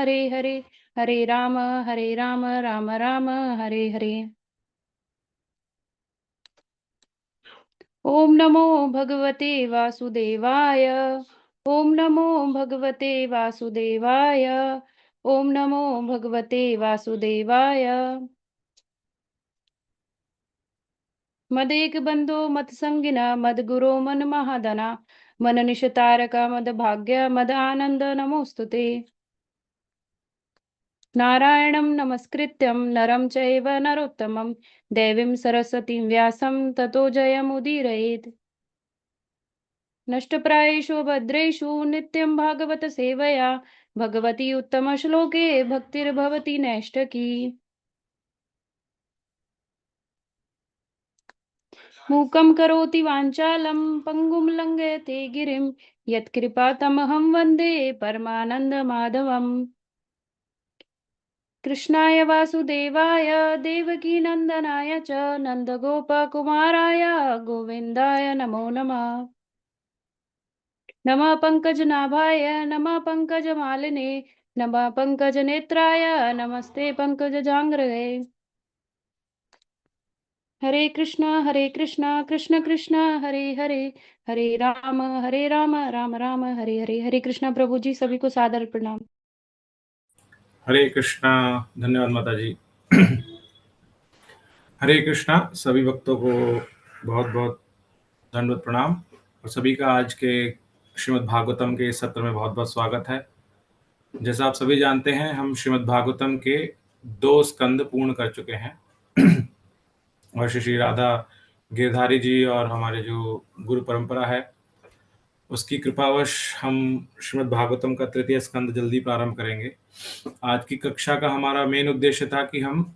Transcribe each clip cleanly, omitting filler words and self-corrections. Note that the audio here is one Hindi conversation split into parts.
हरे हरे, हरे राम राम राम हरे हरे। ओम नमो भगवते वासुदेवाय। ओम नमो भगवते वासुदेवाय। ओम नमो भगवते वासुदेवाय। मदेक बंधो मत संगिना मद गुरो मन महादना मन निशतारका मद भाग्य मद आनंद नमोस्तुते। नारायणं नमस्कृत्यं नरं चैव नरोत्तमं देवीं सरस्वतीं व्यासं ततो जयमुदीरयेत्। नष्टप्रायेषु भद्रेषु नित्यं भागवत सेवया भगवती उत्तमश्लोके भक्तिर्भवति नैष्ठकी। मूकं करोति वाञ्छालं पङ्गुं लङ्घयते गिरिं यत्कृपातमहं वन्दे परमानन्दमाधवम्। कृष्णाय वासुदेवाय देवकीनन्दनाय च नन्दगोपकुमाराय गोविन्दाय नमो नमः। नमः पङ्कजनाभाय नमः पङ्कजमालिने नमः पङ्कजनेत्राय नमस्ते पङ्कजजाङ्घ्रये। हरे कृष्ण कृष्ण कृष्ण हरे हरे, हरे राम राम राम हरे हरे। हरे कृष्णा प्रभु जी, सभी को सादर प्रणाम। हरे कृष्णा। धन्यवाद माता जी। हरे कृष्णा। सभी भक्तों को बहुत बहुत दंडवत प्रणाम और सभी का आज के श्रीमद् भागवतम के सत्र में बहुत बहुत स्वागत है। जैसा आप सभी जानते हैं, हम श्रीमद् भागवतम के 2 स्कंद पूर्ण कर चुके हैं और श्री राधा गिरधारी जी और हमारे जो गुरु परंपरा है उसकी कृपावश हम श्रीमद् भागवतम का 3य स्कंद जल्दी प्रारंभ करेंगे। आज की कक्षा का हमारा मेन उद्देश्य था कि हम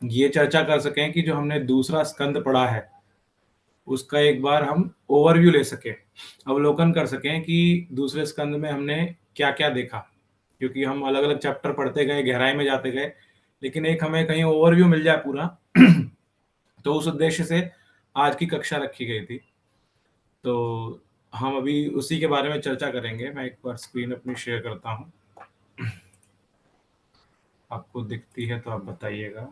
ये चर्चा कर सकें कि जो हमने दूसरा स्कंद पढ़ा है उसका एक बार हम ओवरव्यू ले सकें, अवलोकन कर सकें कि दूसरे स्कंद में हमने क्या क्या देखा, क्योंकि हम अलग अलग चैप्टर पढ़ते गए, गहराई में जाते गए, लेकिन एक हमें कहीं ओवरव्यू मिल जाए पूरा तो उस उद्देश्य से आज की कक्षा रखी गई थी। तो हम अभी उसी के बारे में चर्चा करेंगे। मैं एक बार स्क्रीन अपनी शेयर करता हूँ, आपको दिखती है तो आप बताइएगा।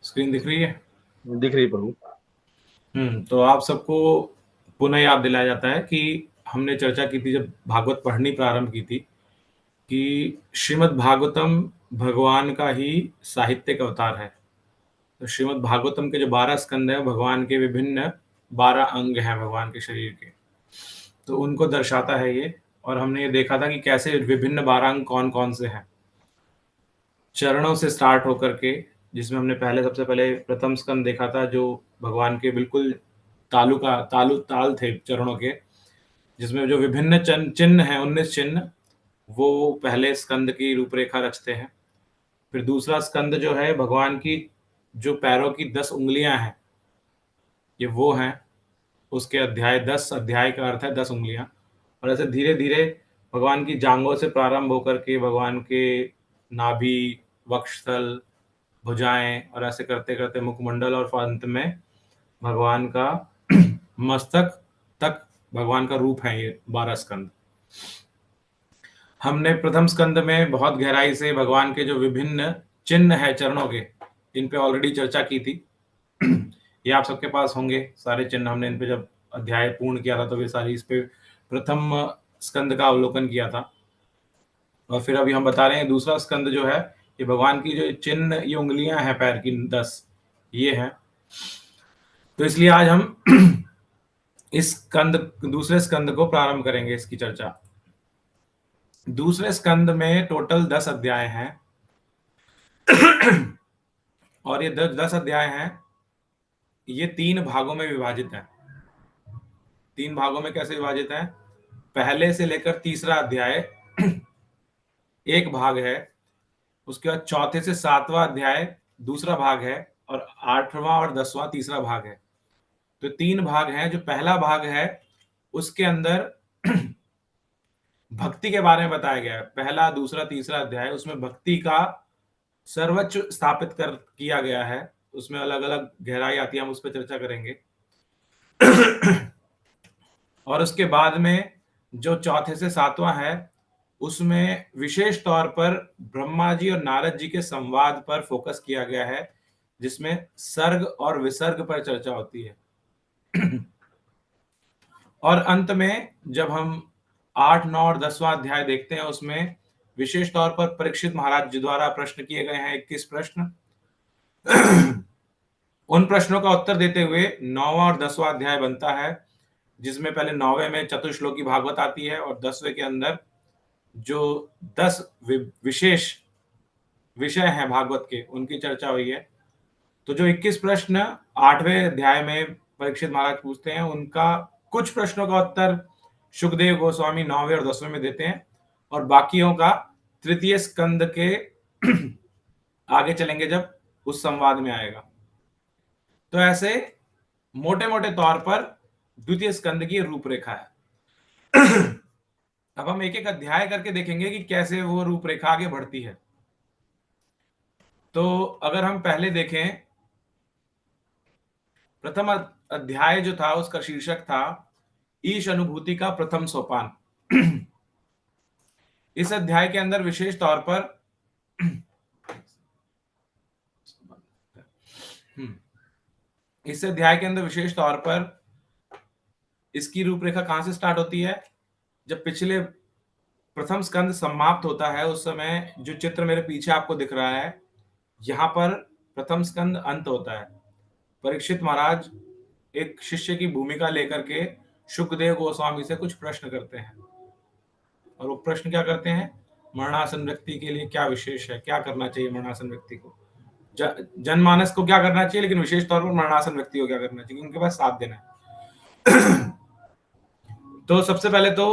स्क्रीन दिख रही है? दिख रही प्रभु। तो आप सबको पुनः याद दिलाया जाता है कि हमने चर्चा की थी जब भागवत पढ़नी प्रारंभ की थी कि श्रीमद् भागवतम भगवान का ही साहित्यिक अवतार है। तो श्रीमद् भागवतम के जो 12 स्कंद है भगवान के विभिन्न 12 अंग हैं भगवान के शरीर के, तो उनको दर्शाता है ये। और हमने ये देखा था कि कैसे विभिन्न 12 अंग कौन कौन से हैं, चरणों से स्टार्ट होकर के, जिसमें हमने सबसे पहले प्रथम स्कंद देखा था जो भगवान के बिल्कुल ताल थे चरणों के, जिसमें जो विभिन्न चिन्ह हैं 19 चिन्ह, वो पहले स्कंद की रूपरेखा रचते हैं। फिर दूसरा स्कंद जो है भगवान की जो पैरों की 10 उंगलियां हैं, ये वो हैं उसके अध्याय। 10 अध्याय का अर्थ है 10 उंगलियां। और ऐसे धीरे धीरे भगवान की जांघों से प्रारंभ होकर के भगवान के नाभि, वक्षस्थल, भुजाएं और ऐसे करते करते मुखमंडल और अंत में भगवान का मस्तक तक भगवान का रूप है ये 12 स्कंद। हमने प्रथम स्कंद में बहुत गहराई से भगवान के जो विभिन्न चिन्ह है चरणों के, इन पे ऑलरेडी चर्चा की थी। ये आप सबके पास होंगे सारे चिन्ह। हमने इन पे जब अध्याय पूर्ण किया था तो वे सारी इस पे प्रथम स्कंद का अवलोकन किया था। और फिर अभी हम बता रहे हैं दूसरा स्कंद जो है, ये भगवान की जो चिन्ह, ये उंगलियां हैं पैर की 10, ये हैं। तो इसलिए आज हम इस दूसरे स्कंद को प्रारंभ करेंगे इसकी चर्चा। दूसरे स्कंद में टोटल 10 अध्याय हैं और ये 10 अध्याय हैं, ये 3 भागों में विभाजित है। 3 भागों में कैसे विभाजित है? पहले से लेकर तीसरा अध्याय एक भाग है, उसके बाद चौथे से 7वां अध्याय दूसरा भाग है, और 8वां और 10वां तीसरा भाग है। तो 3 भाग हैं। जो पहला भाग है उसके अंदर भक्ति के बारे में बताया गया है। पहला, दूसरा, तीसरा अध्याय उसमें भक्ति का सर्वोच्च स्थापित कर किया गया है। उसमें अलग अलग गहराई आती है, हम उस पर चर्चा करेंगे। और उसके बाद में जो चौथे से सातवां है, उसमें विशेष तौर पर ब्रह्मा जी और नारद जी के संवाद पर फोकस किया गया है, जिसमें सर्ग और विसर्ग पर चर्चा होती है। और अंत में जब हम 8, 9 और 10वां अध्याय देखते हैं, उसमें विशेष तौर पर परीक्षित महाराज जी द्वारा प्रश्न किए गए हैं 21 प्रश्न। उन प्रश्नों का उत्तर देते हुए 9वां और 10वां अध्याय बनता है, जिसमें पहले 9वें में चतुश्लोकी भागवत आती है और 10वें के अंदर जो 10 विशेष विषय हैं भागवत के, उनकी चर्चा हुई है। तो जो 21 प्रश्न 8वें अध्याय में परीक्षित महाराज पूछते हैं, उनका कुछ प्रश्नों का उत्तर सुखदेव गोस्वामी 9वें और 10वें में देते हैं, और बाकियों का तृतीय स्कंद के आगे चलेंगे जब उस संवाद में आएगा। तो ऐसे मोटे मोटे तौर पर द्वितीय स्कंद की रूपरेखा है। अब हम एक एक अध्याय करके देखेंगे कि कैसे वो रूपरेखा आगे बढ़ती है। तो अगर हम पहले देखें, प्रथम अध्याय जो था उसका शीर्षक था ईश अनुभूति का प्रथम सोपान। इस अध्याय के अंदर विशेष तौर पर इस अध्याय के अंदर विशेष तौर पर इसकी रूपरेखा कहां से स्टार्ट होती है? जब पिछले प्रथम स्कंद समाप्त होता है, उस समय जो चित्र मेरे पीछे आपको दिख रहा है, यहां पर प्रथम स्कंद अंत होता है। परीक्षित महाराज एक शिष्य की भूमिका लेकर के सुखदेव गोस्वामी से कुछ प्रश्न करते हैं, और वो प्रश्न क्या करते हैं? मरणासन व्यक्ति के लिए क्या विशेष है, क्या करना चाहिए मरणासन व्यक्ति को, जनमानस को क्या करना चाहिए, लेकिन विशेष तौर पर मरणासन व्यक्ति को क्या करना चाहिए, उनके पास साथ देना है। तो सबसे पहले तो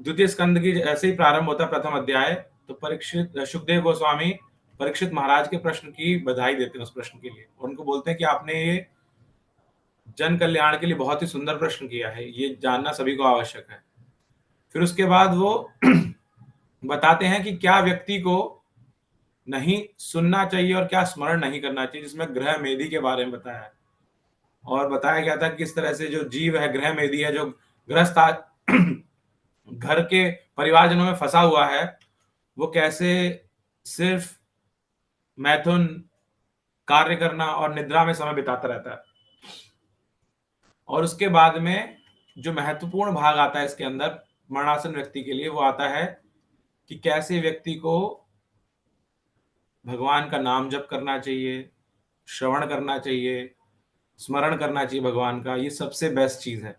द्वितीय स्कंद की ऐसे ही प्रारंभ होता है प्रथम अध्याय, तो परीक्षित सुखदेव गोस्वामी परीक्षित महाराज के प्रश्न की बधाई देते हैं उस प्रश्न के लिए, और उनको बोलते हैं कि आपने ये जन कल्याण के लिए बहुत ही सुंदर प्रश्न किया है, ये जानना सभी को आवश्यक है। फिर उसके बाद वो बताते हैं कि क्या व्यक्ति को नहीं सुनना चाहिए और क्या स्मरण नहीं करना चाहिए, जिसमें ग्रह मेधी के बारे में बताया है, और बताया गया था किस तरह से जो जीव है, ग्रह मेधी है, जो गृहस्थ घर के परिवारजनों में फंसा हुआ है, वो कैसे सिर्फ मैथुन, कार्य करना और निद्रा में समय बिताता रहता है। और उसके बाद में जो महत्वपूर्ण भाग आता है इसके अंदर मरणासन व्यक्ति के लिए, वो आता है कि कैसे व्यक्ति को भगवान का नाम जप करना चाहिए, श्रवण करना चाहिए, स्मरण करना चाहिए भगवान का, ये सबसे बेस्ट चीज है।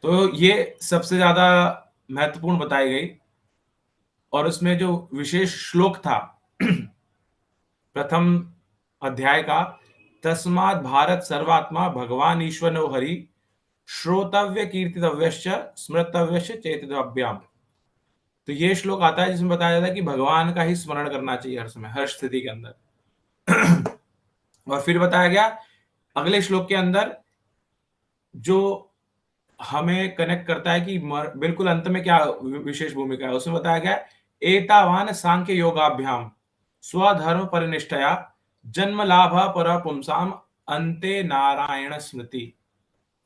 तो ये सबसे ज्यादा महत्वपूर्ण बताई गई। और उसमें जो विशेष श्लोक था प्रथम अध्याय का, तस्मात् भारत सर्वात्मा भगवान ईश्वरो हरि श्रोतव्य कीर्तितव्यश्च स्मृतव्यश्च चेतितव्याम। तो ये श्लोक आता है जिसमें बताया जाता है कि भगवान का ही स्मरण करना चाहिए हर समय, हर स्थिति के अंदर। और फिर बताया गया अगले श्लोक के अंदर, जो हमें कनेक्ट करता है कि बिल्कुल अंत में क्या विशेष भूमिका है, उसमें बताया गया एतावान सांख्य योगाभ्याम स्वधर्म परिनिष्ठया जन्म लाभ पर पुंसाम अंते नारायण स्मृति।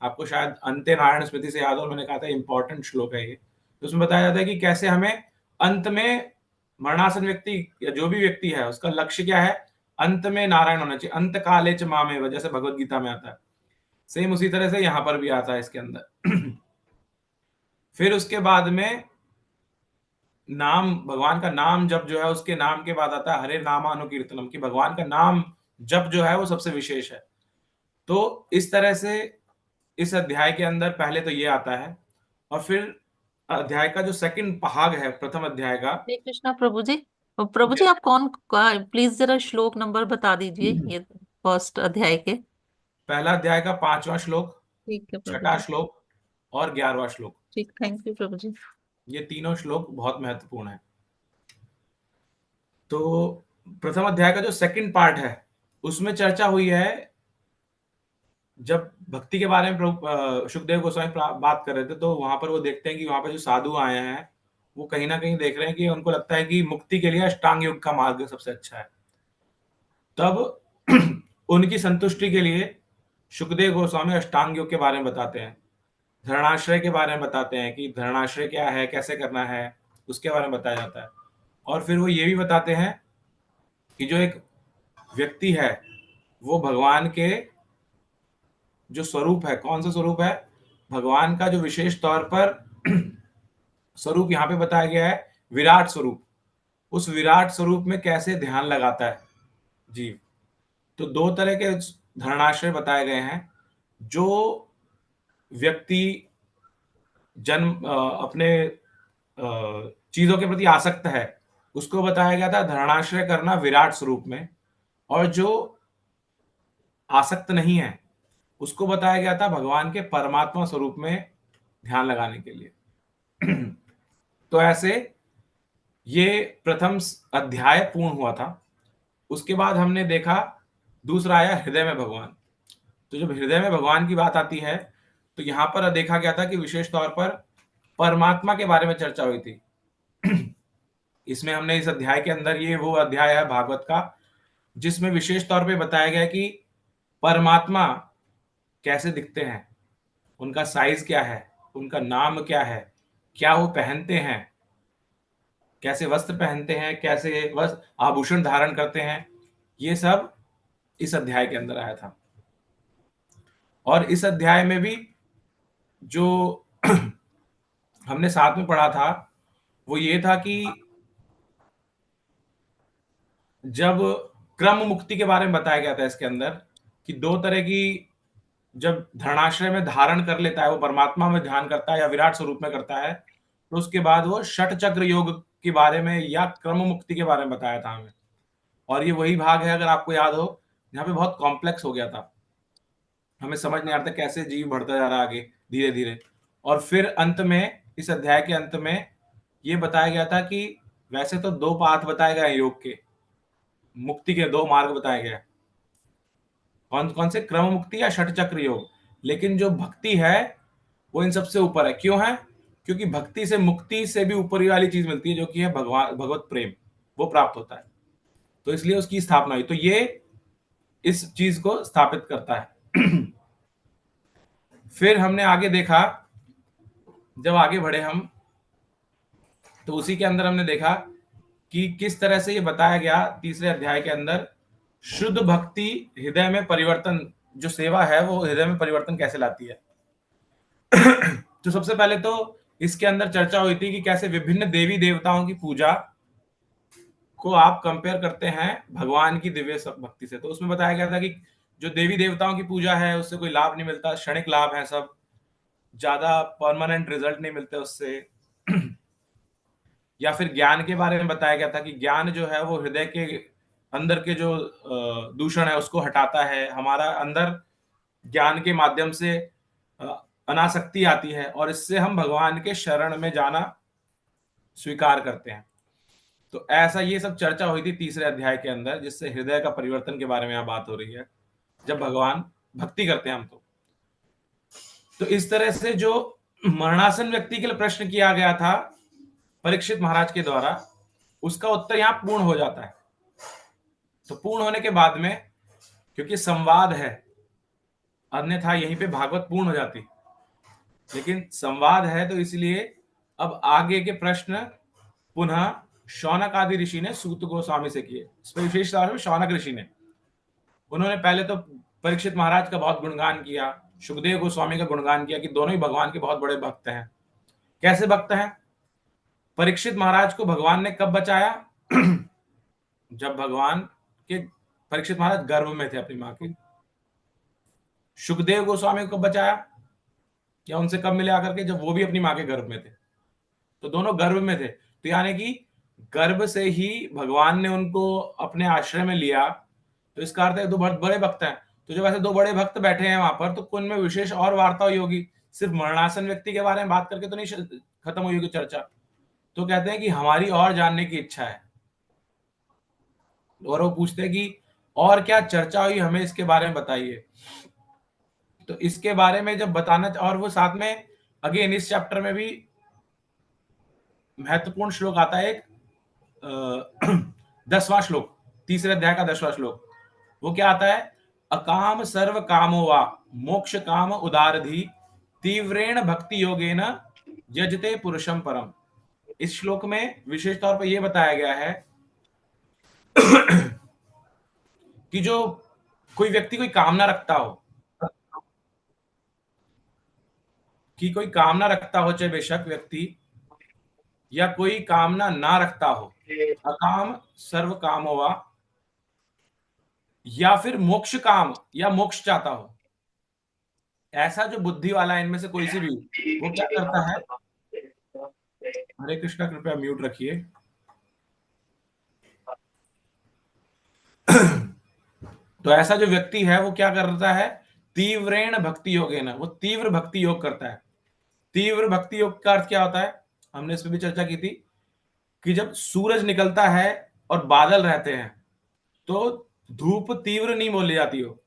आपको शायद अंते नारायण स्मृति से याद हो, मैंने कहा था इंपॉर्टेंट श्लोक है ये। तो उसमें बताया जाता है कि कैसे हमें अंत में मरणासन व्यक्ति या जो भी व्यक्ति है उसका लक्ष्य क्या है, अंत में नारायण होना चाहिए। अंत काले च मामेव, जैसे भगवत गीता में आता है, सेम उसी तरह से यहां पर भी आता है इसके अंदर। फिर उसके बाद में नाम, भगवान का नाम जब जो है, उसके नाम के बाद आता है हरे नामानुकीर्तनम, कि भगवान का नाम जब जो है वो सबसे विशेष है। तो इस तरह से इस अध्याय के अंदर पहले तो ये आता है, और फिर अध्याय का जो सेकंड भाग है प्रथम अध्याय का। हरे कृष्णा प्रभु जी। प्रभु जी आप कौन, प्लीज जरा श्लोक नंबर बता दीजिए ये फर्स्ट अध्याय के। पहला अध्याय का 5वां श्लोक, ठीक है प्रभु छठा जी। श्लोक और 11वां श्लोक। ठीक, थैंक यू प्रभु जी। ये तीनों श्लोक बहुत महत्वपूर्ण है। तो प्रथम अध्याय का जो सेकंड पार्ट है, उसमें चर्चा हुई है जब भक्ति के बारे में सुखदेव गोस्वामी बात कर रहे थे, तो वहां पर वो देखते हैं कि वहां पर जो साधु आए हैं वो कहीं ना कहीं देख रहे हैं कि उनको लगता है कि मुक्ति के लिए अष्टांग योग का मार्ग सबसे अच्छा है। तब उनकी संतुष्टि के लिए सुखदेव गोस्वामी अष्टांग योग के बारे में बताते हैं, धरणाश्रय के बारे में बताते हैं कि धरणाश्रय क्या है, कैसे करना है, उसके बारे में बताया जाता है। और फिर वो ये भी बताते हैं कि जो एक व्यक्ति है वो भगवान के जो स्वरूप है, कौन सा स्वरूप है, भगवान का जो विशेष तौर पर स्वरूप यहाँ पे बताया गया है, विराट स्वरूप, उस विराट स्वरूप में कैसे ध्यान लगाता है जीव। तो दो तरह के धरणाश्रय बताए गए हैं। जो व्यक्ति अपने चीजों के प्रति आसक्त है उसको बताया गया था धरणाश्रय करना विराट स्वरूप में, और जो आसक्त नहीं है उसको बताया गया था भगवान के परमात्मा स्वरूप में ध्यान लगाने के लिए। तो ऐसे ये प्रथम अध्याय पूर्ण हुआ था। उसके बाद हमने देखा दूसरा आया हृदय में भगवान। तो जब हृदय में भगवान की बात आती है तो यहां पर देखा गया था कि विशेष तौर पर परमात्मा के बारे में चर्चा हुई थी। इसमें हमने इस अध्याय के अंदर, ये वो अध्याय है भागवत का जिसमें विशेष तौर पे बताया गया कि परमात्मा कैसे दिखते हैं, उनका साइज क्या है, उनका नाम क्या है, क्या वो पहनते हैं, कैसे वस्त्र पहनते हैं, कैसे वस्त्र आभूषण धारण करते हैं, ये सब इस अध्याय के अंदर आया था। और इस अध्याय में भी जो हमने साथ में पढ़ा था वो ये था कि जब क्रम मुक्ति के बारे में बताया गया था इसके अंदर कि दो तरह की, जब धरणाश्रय में धारण कर लेता है, वो परमात्मा में ध्यान करता है या विराट स्वरूप में करता है, तो उसके बाद वो षट चक्र योग के बारे में या क्रम मुक्ति के बारे में बताया था हमें। और ये वही भाग है, अगर आपको याद हो, यहाँ पे बहुत कॉम्प्लेक्स हो गया था, हमें समझ नहीं आता कैसे जीव बढ़ता जा रहा है आगे धीरे धीरे। और फिर अंत में, इस अध्याय के अंत में ये बताया गया था कि वैसे तो दो पाथ बताए गए योग के, मुक्ति के दो मार्ग बताए गए, कौन कौन से, क्रम मुक्ति या षट चक्र योग, लेकिन जो भक्ति है वो इन सबसे ऊपर है। क्यों है? क्योंकि भक्ति से मुक्ति से भी ऊपर वाली चीज मिलती है जो कि है भगवान, भगवत प्रेम, वो प्राप्त होता है, तो इसलिए उसकी स्थापना हुई। तो ये इस चीज को स्थापित करता है। फिर हमने आगे देखा, जब आगे बढ़े हम, तो उसी के अंदर हमने देखा कि किस तरह से ये बताया गया तीसरे अध्याय के अंदर, शुद्ध भक्ति हृदय में परिवर्तन, जो सेवा है वो हृदय में परिवर्तन कैसे लाती है। तो सबसे पहले तो इसके अंदर चर्चा हुई थी कि कैसे विभिन्न देवी देवताओं की पूजा को आप कंपेयर करते हैं भगवान की दिव्य भक्ति से। तो उसमें बताया गया था कि जो देवी देवताओं की पूजा है उससे कोई लाभ नहीं मिलता, क्षणिक लाभ है सब, ज्यादा परमानेंट रिजल्ट नहीं मिलते उससे। या फिर ज्ञान के बारे में बताया गया था कि ज्ञान जो है वो हृदय के अंदर के जो दूषण है उसको हटाता है, हमारा अंदर ज्ञान के माध्यम से अनासक्ति आती है और इससे हम भगवान के शरण में जाना स्वीकार करते हैं। तो ऐसा ये सब चर्चा हुई थी तीसरे अध्याय के अंदर, जिससे हृदय का परिवर्तन के बारे में यहाँ बात हो रही है, जब भगवान भक्ति करते हैं हम। तो इस तरह से जो मरणासन व्यक्ति के लिए प्रश्न किया गया था परीक्षित महाराज के द्वारा, उसका उत्तर यहाँ पूर्ण हो जाता है। तो पूर्ण होने के बाद में, क्योंकि संवाद है, अन्यथा यहीं पे भागवत पूर्ण हो जाती, लेकिन संवाद है तो इसलिए अब आगे के प्रश्न पुनः शौनक आदि ऋषि ने सूत गोस्वामी से किए। इस पर विशेष तौर पर शौनक ऋषि ने, उन्होंने पहले तो परीक्षित महाराज का बहुत गुणगान किया, सुखदेव गोस्वामी का गुणगान किया कि दोनों ही भगवान के बहुत बड़े भक्त हैं। कैसे भक्त हैं? परीक्षित महाराज को भगवान ने कब बचाया? जब भगवान के, परीक्षित महाराज गर्भ में थे अपनी मां के। सुखदेव गोस्वामी को कब बचाया या उनसे कब मिले आकर के? जब वो भी अपनी मां के गर्भ में थे। तो दोनों गर्भ में थे, तो यानी कि गर्भ से ही भगवान ने उनको अपने आश्रय में लिया। तो इसका अर्थ है दो बहुत बड़े भक्त हैं। तो जब ऐसे दो बड़े भक्त बैठे हैं वहां पर, तो उनमें विशेष और वार्ता हुई होगी, सिर्फ मरणासन व्यक्ति के बारे में बात करके तो नहीं खत्म हुई होगी चर्चा। तो कहते हैं कि हमारी और जानने की इच्छा है, और वो पूछते हैं कि और क्या चर्चा हुई, हमें इसके बारे में बताइए। तो इसके बारे में जब बताना, और वो साथ में अगेन इस चैप्टर में भी महत्वपूर्ण श्लोक आता है एक, 10वां श्लोक, तीसरे अध्याय का 10वां श्लोक। वो क्या आता है? अकाम सर्व कामो वा मोक्ष काम उदारधि तीव्रेण भक्ति योगेन यजते पुरुषम परम। इस श्लोक में विशेष तौर पर यह बताया गया है कि जो कोई व्यक्ति कोई कामना रखता हो, चाहे बेशक व्यक्ति, या कोई कामना ना रखता हो, अकाम सर्व कामो वा, या फिर मोक्ष काम या मोक्ष चाहता हो, ऐसा जो बुद्धि वाला है इनमें से कोई सी भी, वो क्या करता है? हरे कृष्णा, कृपया म्यूट रखिए। तो ऐसा जो व्यक्ति है वो क्या करता है? तीव्रेण भक्ति योगेन, वो तीव्र भक्ति योग करता है। तीव्र भक्ति योग का अर्थ क्या होता है? हमने इस पर भी चर्चा की थी कि जब सूरज निकलता है और बादल रहते हैं तो धूप तीव्र नहीं बोली जाती हो,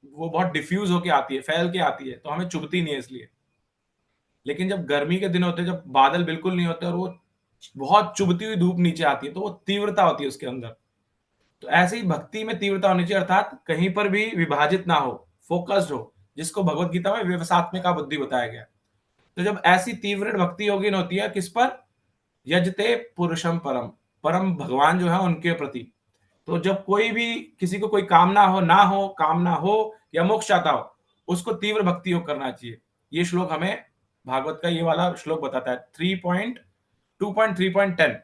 वो बहुत डिफ्यूज होके आती है, फैल के आती है, तो हमें चुभती नहीं है इसलिए। लेकिन जब गर्मी के दिन होते हैं, जब बादल बिल्कुल नहीं होते और वो बहुत चुभती हुई धूप नीचे आती है, तो वो तीव्रता होती है उसके अंदर। तो ऐसे ही भक्ति में तीव्रता होनी चाहिए, अर्थात कहीं पर भी विभाजित ना हो, फोकस्ड हो, जिसको भगवत गीता में व्यवसात्मिका बुद्धि बताया गया। तो जब ऐसी तीव्र भक्ति योगिन होती है, किस पर? यजते पुरुषम परम, परम भगवान जो है उनके प्रति। तो जब कोई भी, किसी को कोई कामना हो ना हो, कामना हो या मोक्ष चाहता हो, उसको तीव्र भक्ति योग करना चाहिए। ये श्लोक हमें भागवत का ये वाला श्लोक बताता है 3.2.3.10।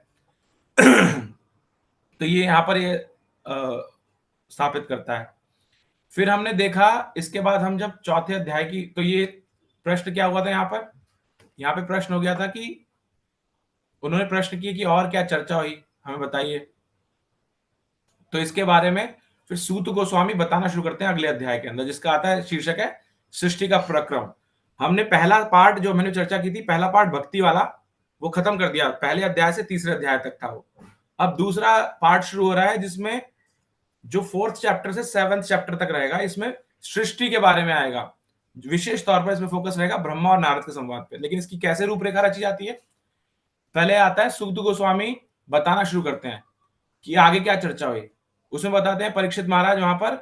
तो ये यहां पर ये स्थापित करता है। फिर हमने देखा, इसके बाद हम जब चौथे अध्याय की, तो ये प्रश्न क्या हुआ था यहाँ पे प्रश्न हो गया था कि उन्होंने प्रश्न किए कि और क्या चर्चा हुई, हमें बताइए। तो इसके बारे में फिर सूत गोस्वामी बताना शुरू करते हैं अगले अध्याय के अंदर, जिसका आता है शीर्षक है सृष्टि का प्रक्रम। हमने पहला पार्ट जो मैंने चर्चा की थी, पहला पार्ट भक्ति वाला, वो खत्म कर दिया, पहले अध्याय से तीसरे अध्याय तक था वो। अब दूसरा पार्ट शुरू हो रहा है, जिसमें जो 4th चैप्टर से 7th चैप्टर तक रहेगा, इसमें सृष्टि के बारे में आएगा। विशेष तौर पर इसमें फोकस रहेगा ब्रह्मा और नारद के संवाद पे। लेकिन इसकी कैसे रूपरेखा रची जाती है? पहले आता है सूत गोस्वामी बताना शुरू करते हैं कि आगे क्या चर्चा हुई। उसमें बताते हैं परीक्षित महाराज वहां पर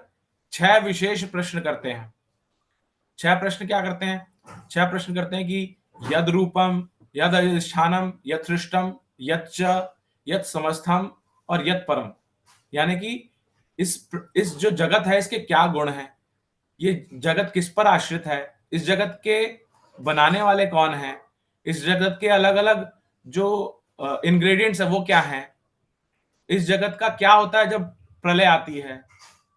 6 विशेष प्रश्न करते हैं। 6 प्रश्न क्या करते हैं? 6 प्रश्न करते हैं कि यद रूपम, यद अधिष्ठानम, यद सृष्टम, यच्च, यद समस्थम और यद परम। यानी कि इस जो जगत है इसके क्या गुण हैं, ये जगत किस पर आश्रित है, इस जगत के बनाने वाले कौन हैं, इस जगत के अलग अलग जो इंग्रेडिएंट्स है वो क्या हैं, इस जगत का क्या होता है जब प्रलय आती है,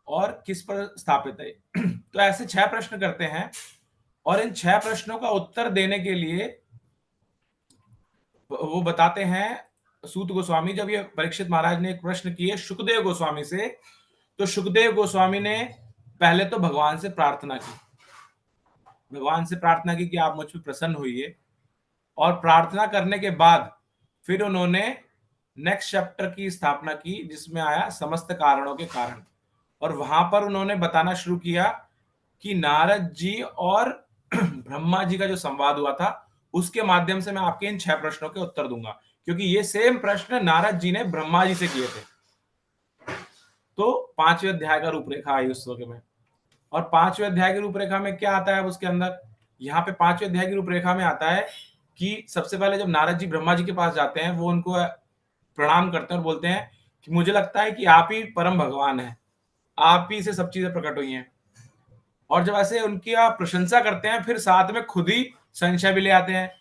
और किस पर स्थापित है। तो ऐसे 6 प्रश्न करते हैं, और इन 6 प्रश्नों का उत्तर देने के लिए वो बताते हैं सूत गोस्वामी, जब ये परीक्षित महाराज ने एक प्रश्न किए शुकदेव गोस्वामी से, तो शुकदेव गोस्वामी ने पहले तो भगवान से प्रार्थना की कि आप मुझ पर प्रसन्न होइए। और प्रार्थना करने के बाद फिर उन्होंने नेक्स्ट चैप्टर की स्थापना की, जिसमें आया समस्त कारणों के कारण। और वहां पर उन्होंने बताना शुरू किया कि नारद जी और ब्रह्मा जी का जो संवाद हुआ था, उसके माध्यम से मैं आपके इन 6 प्रश्नों के उत्तर दूंगा, क्योंकि ये सेम प्रश्न नारद जी ने ब्रह्मा जी से किए थे। तो 5वें अध्याय का रूपरेखा आई उस वक्त में। और 5वें अध्याय की रूपरेखा में क्या आता है उसके अंदर? यहाँ पे 5वें अध्याय की रूपरेखा में आता है कि सबसे पहले जब नारद जी ब्रह्मा जी के पास जाते हैं, वो उनको प्रणाम करते हैं और बोलते हैं कि मुझे लगता है कि आप ही परम भगवान हैं, आप ही से सब चीजें प्रकट हुई हैं। और जब ऐसे उनकी आप प्रशंसा करते हैं, फिर साथ में खुद ही संशय भी ले आते हैं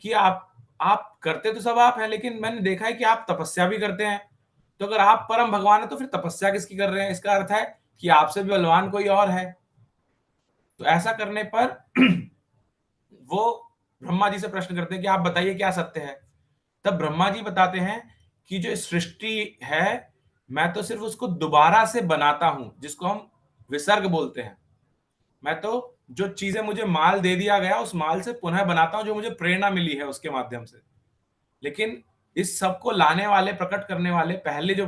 कि आप करते तो सब आप हैं, लेकिन मैंने देखा है कि आप तपस्या भी करते हैं। तो अगर आप परम भगवान है तो फिर तपस्या किसकी कर रहे हैं? इसका अर्थ है कि आपसे भी बलवान कोई और है। तो ऐसा करने पर वो ब्रह्मा जी से प्रश्न करते हैं कि आप बताइए क्या सत्य है। तब ब्रह्मा जी बताते हैं कि जो सृष्टि है, मैं तो सिर्फ उसको दोबारा से बनाता हूं, जिसको हम विसर्ग बोलते हैं। मैं तो जो चीजें मुझे माल दे दिया गया, उस माल से पुनः बनाता हूं, जो मुझे प्रेरणा मिली है उसके माध्यम से। लेकिन इस सब को लाने वाले, प्रकट करने वाले, पहले जो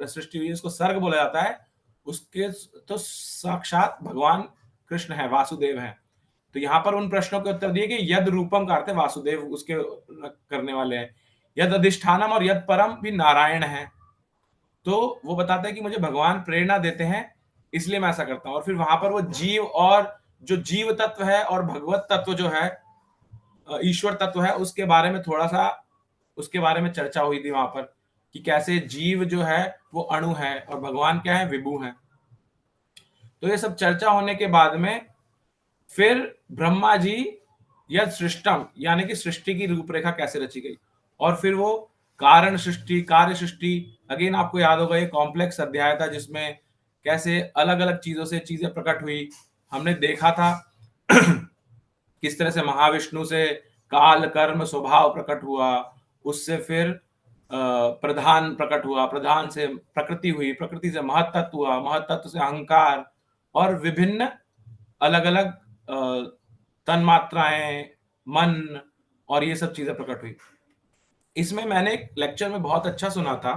सृष्टि हुई उसको सर्ग बोला जाता है, उसके तो साक्षात भगवान कृष्ण है, वासुदेव है। तो यहाँ पर उन प्रश्नों के उत्तर दिए कि यद रूपम का अर्थ है वासुदेव, उसके करने वाले हैं। यद अधिष्ठानम और यद परम भी नारायण है। तो वो बताता है कि मुझे भगवान प्रेरणा देते हैं, इसलिए मैं ऐसा करता हूं। और फिर वहां पर वो जीव और जो जीव तत्व है और भगवत तत्व जो है, ईश्वर तत्व है, उसके बारे में थोड़ा सा उसके बारे में चर्चा हुई थी वहां पर, कि कैसे जीव जो है वो अणु है और भगवान क्या है, विभु है। तो ये सब चर्चा होने के बाद में फिर ब्रह्मा जी यद सृष्टम, यानी कि सृष्टि की रूपरेखा कैसे रची गई, और फिर वो कारण सृष्टि, कार्य सृष्टि, अगेन आपको याद होगा ये कॉम्प्लेक्स अध्याय था जिसमें कैसे अलग अलग चीजों से चीजें प्रकट हुई। हमने देखा था किस तरह से महाविष्णु से काल कर्म स्वभाव प्रकट हुआ, उससे फिर प्रधान प्रकट हुआ, प्रधान से प्रकृति हुई, प्रकृति से महत्त्व हुआ, महत्त्व से अहंकार, और विभिन्न अलग अलग तन्मात्राएं, मन, और ये सब चीजें प्रकट हुई। इसमें मैंने एक लेक्चर में बहुत अच्छा सुना था,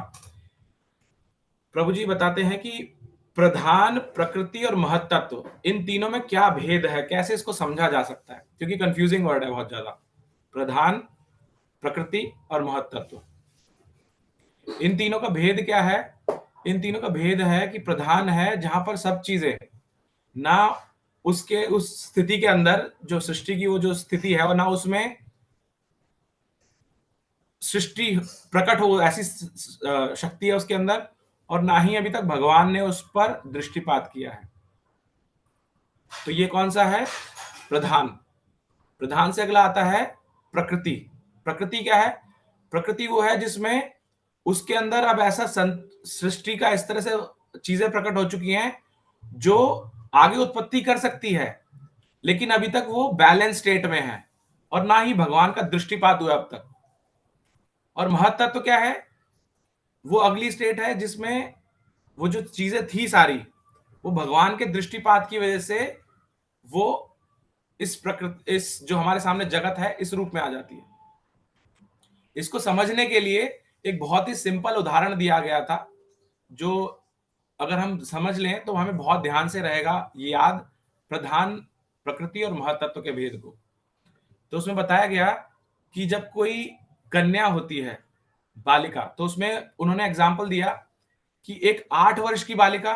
प्रभु जी बताते हैं कि प्रधान, प्रकृति और महत्त्व, इन तीनों में क्या भेद है, कैसे इसको समझा जा सकता है, क्योंकि कंफ्यूजिंग वर्ड है बहुत ज्यादा। प्रधान, प्रकृति और महत्त्व, इन तीनों का भेद क्या है? इन तीनों का भेद है कि प्रधान है जहां पर सब चीजें ना उसके उस स्थिति के अंदर, जो सृष्टि की वो जो स्थिति है, और ना उसमें सृष्टि प्रकट हो, ऐसी शक्ति है उसके अंदर, और ना ही अभी तक भगवान ने उस पर दृष्टिपात किया है। तो ये कौन सा है? प्रधान। प्रधान से अगला आता है प्रकृति। प्रकृति क्या है? प्रकृति वो है जिसमें उसके अंदर अब ऐसा सृष्टि का इस तरह से चीजें प्रकट हो चुकी हैं जो आगे उत्पत्ति कर सकती है, लेकिन अभी तक वो बैलेंस स्टेट में है और ना ही भगवान का दृष्टिपात हुआ अब तक। और महत्त्व तो क्या है? वो अगली स्टेट है जिसमें वो जो चीजें थी सारी, वो भगवान के दृष्टिपात की वजह से वो इस प्रकृति, इस जो हमारे सामने जगत है, इस रूप में आ जाती है। इसको समझने के लिए एक बहुत ही सिंपल उदाहरण दिया गया था, जो अगर हम समझ लें तो हमें बहुत ध्यान से रहेगा ये याद, प्रधान, प्रकृति और महत्त्व के भेद को। तो उसमें बताया गया कि जब कोई कन्या होती है, बालिका, तो उसमें उन्होंने एग्जाम्पल दिया कि एक 8 वर्ष की बालिका,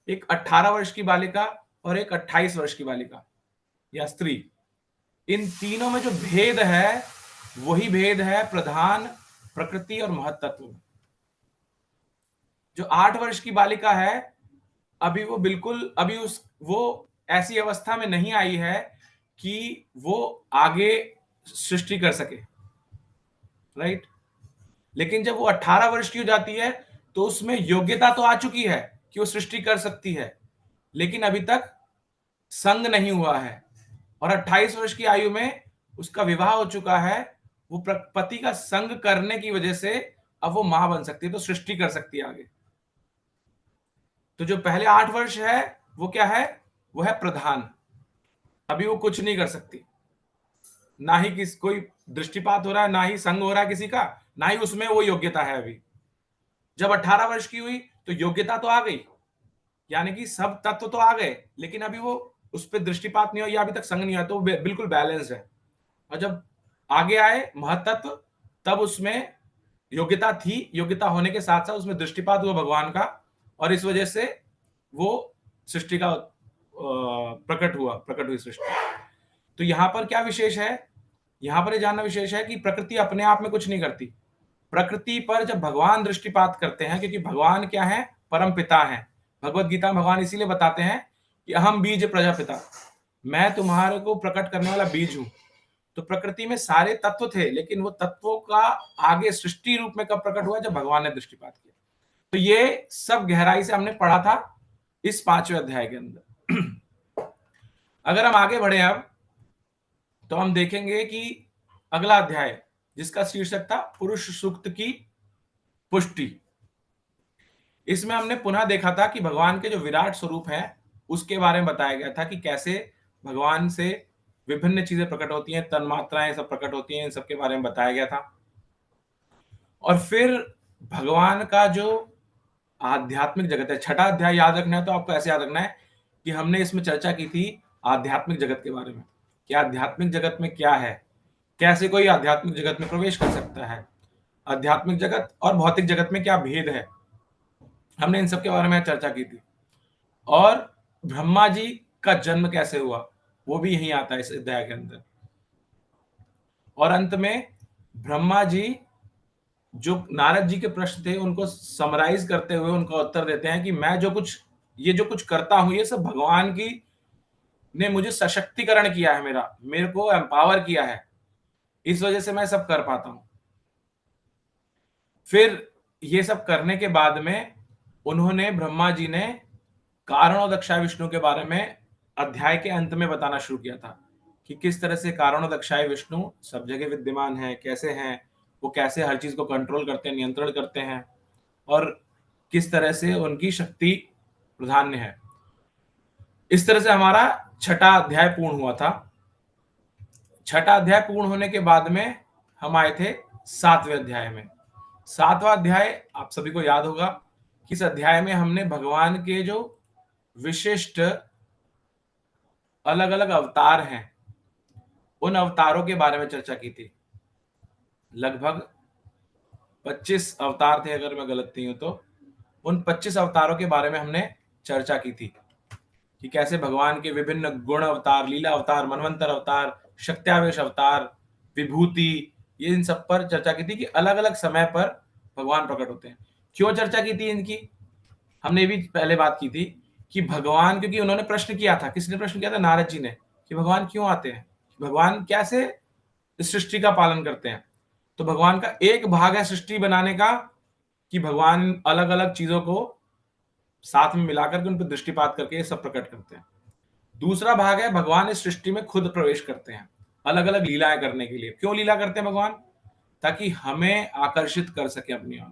एक 18 वर्ष की बालिका और एक 28 वर्ष की बालिका या स्त्री, इन तीनों में जो भेद है वही भेद है प्रधान, प्रकृति और महत्त्व में। जो 8 वर्ष की बालिका है, अभी वो बिल्कुल अभी वो ऐसी अवस्था में नहीं आई है कि वो आगे सृष्टि कर सके, राइट? लेकिन जब वो 18 वर्ष की हो जाती है तो उसमें योग्यता तो आ चुकी है कि वो सृष्टि कर सकती है, लेकिन अभी तक संग नहीं हुआ है। और 28 वर्ष की आयु में उसका विवाह हो चुका है, वो पति का संग करने की वजह से अब वो मां बन सकती है, तो सृष्टि कर सकती है आगे। तो जो पहले 8 वर्ष है वो क्या है? वो है प्रधान। अभी वो कुछ नहीं कर सकती, ना ही किस कोई दृष्टिपात हो रहा है, ना ही संग हो रहा है किसी का, ना ही उसमें वो योग्यता है अभी। जब 18 वर्ष की हुई तो योग्यता तो आ गई, यानी कि सब तत्व तो आ गए, लेकिन अभी वो उस पर दृष्टिपात नहीं हो या अभी तक संग नहीं हुआ, तो वो बिल्कुल बैलेंस है। और जब आगे आए महत्त्व, तब उसमें योग्यता थी, योग्यता होने के साथ साथ उसमें दृष्टिपात हुआ भगवान का, और इस वजह से वो सृष्टि का प्रकट हुई सृष्टि। तो यहां पर क्या विशेष है? यहां पर ये जानना विशेष है कि प्रकृति अपने आप में कुछ नहीं करती। प्रकृति पर जब भगवान दृष्टिपात करते हैं, क्योंकि भगवान क्या है? परम पिता है। भगवत गीता में भगवान इसीलिए बताते हैं कि अहम बीज प्रजापिता, मैं तुम्हारे को प्रकट करने वाला बीज हूं। तो प्रकृति में सारे तत्व थे, लेकिन वो तत्वों का आगे सृष्टि रूप में कब प्रकट हुआ? जब भगवान ने दृष्टिपात किया। तो ये सब गहराई से हमने पढ़ा था इस 5वें अध्याय के अंदर। अगर हम आगे बढ़े अब, तो हम देखेंगे कि अगला अध्याय जिसका शीर्षक था पुरुष सूक्त की पुष्टि, इसमें हमने पुनः देखा था कि भगवान के जो विराट स्वरूप है उसके बारे में बताया गया था कि कैसे भगवान से विभिन्न चीजें प्रकट होती हैं, तन्मात्राएं सब प्रकट होती हैं, इन सब के बारे में बताया गया था। और फिर भगवान का जो आध्यात्मिक जगत है, 6ठा अध्याय याद रखना है तो आपको ऐसे याद रखना है कि हमने इसमें चर्चा की थी आध्यात्मिक जगत के बारे में कि आध्यात्मिक जगत में क्या है, कैसे कोई आध्यात्मिक जगत में प्रवेश कर सकता है, आध्यात्मिक जगत और भौतिक जगत में क्या भेद है। हमने इन सब के बारे में चर्चा की थी। और ब्रह्मा जी का जन्म कैसे हुआ वो भी यहीं आता है इस अध्याय के अंदर। और अंत में ब्रह्मा जी जो नारद जी के प्रश्न थे उनको समराइज करते हुए उनका उत्तर देते हैं कि मैं जो कुछ करता हूं ये सब भगवान की ने मुझे सशक्तिकरण किया है, मेरे को एम्पावर किया है, इस वजह से मैं सब कर पाता हूं। फिर ये सब करने के बाद में उन्होंने ब्रह्मा जी ने कारणोदक्षाय विष्णु के बारे में अध्याय के अंत में बताना शुरू किया था कि किस तरह से कारणोदक्षाय विष्णु सब जगह विद्यमान है, कैसे हैं वो, कैसे हर चीज को कंट्रोल करते हैं, नियंत्रण करते हैं, और किस तरह से उनकी शक्ति प्राधान्य है। इस तरह से हमारा छठा अध्याय पूर्ण हुआ था। छठा अध्याय पूर्ण होने के बाद में हम आए थे सातवें अध्याय में। सातवां अध्याय आप सभी को याद होगा कि इस अध्याय में हमने भगवान के जो विशिष्ट अलग अलग अवतार हैं उन अवतारों के बारे में चर्चा की थी। लगभग 25 अवतार थे अगर मैं गलत नहीं हूं तो। उन 25 अवतारों के बारे में हमने चर्चा की थी कि कैसे भगवान के विभिन्न गुण अवतार, लीला अवतार, मनवंतर अवतार, शक्त्यावेश अवतार, विभूति, ये इन सब पर चर्चा की थी कि अलग अलग समय पर भगवान प्रकट होते हैं। क्यों चर्चा की थी इनकी? हमने भी पहले बात की थी कि भगवान, क्योंकि उन्होंने प्रश्न किया था, किसने प्रश्न किया था? नारद जी ने, कि भगवान क्यों आते हैं, भगवान कैसे इस सृष्टि का पालन करते हैं। तो भगवान का एक भाग है सृष्टि बनाने का कि भगवान अलग अलग चीजों को साथ में मिलाकर के उन पर दृष्टिपात करके ये सब प्रकट करते हैं। दूसरा भाग है भगवान इस सृष्टि में खुद प्रवेश करते हैं अलग अलग लीलाएं करने के लिए। क्यों लीला करते हैं भगवान? ताकि हमें आकर्षित कर सके अपनी ओर,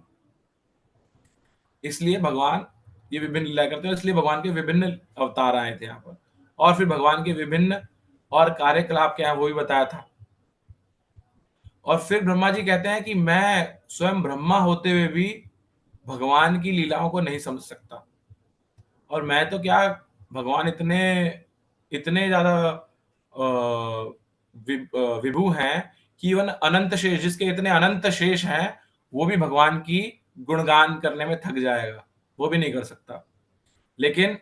इसलिए भगवान ये विभिन्न लीलाएं करते हैं। इसलिए भगवान के विभिन्न अवतार आए थे यहाँ पर, और फिर भगवान के विभिन्न और कार्यकलाप क्या है वो भी बताया था। और फिर ब्रह्मा जी कहते हैं कि मैं स्वयं ब्रह्मा होते हुए भी भगवान की लीलाओं को नहीं समझ सकता, और मैं तो क्या, भगवान इतने इतने ज्यादा विभु हैं कि इवन अनंत शेष, जिसके इतने अनंत शेष हैं वो भी भगवान की गुणगान करने में थक जाएगा, वो भी नहीं कर सकता। लेकिन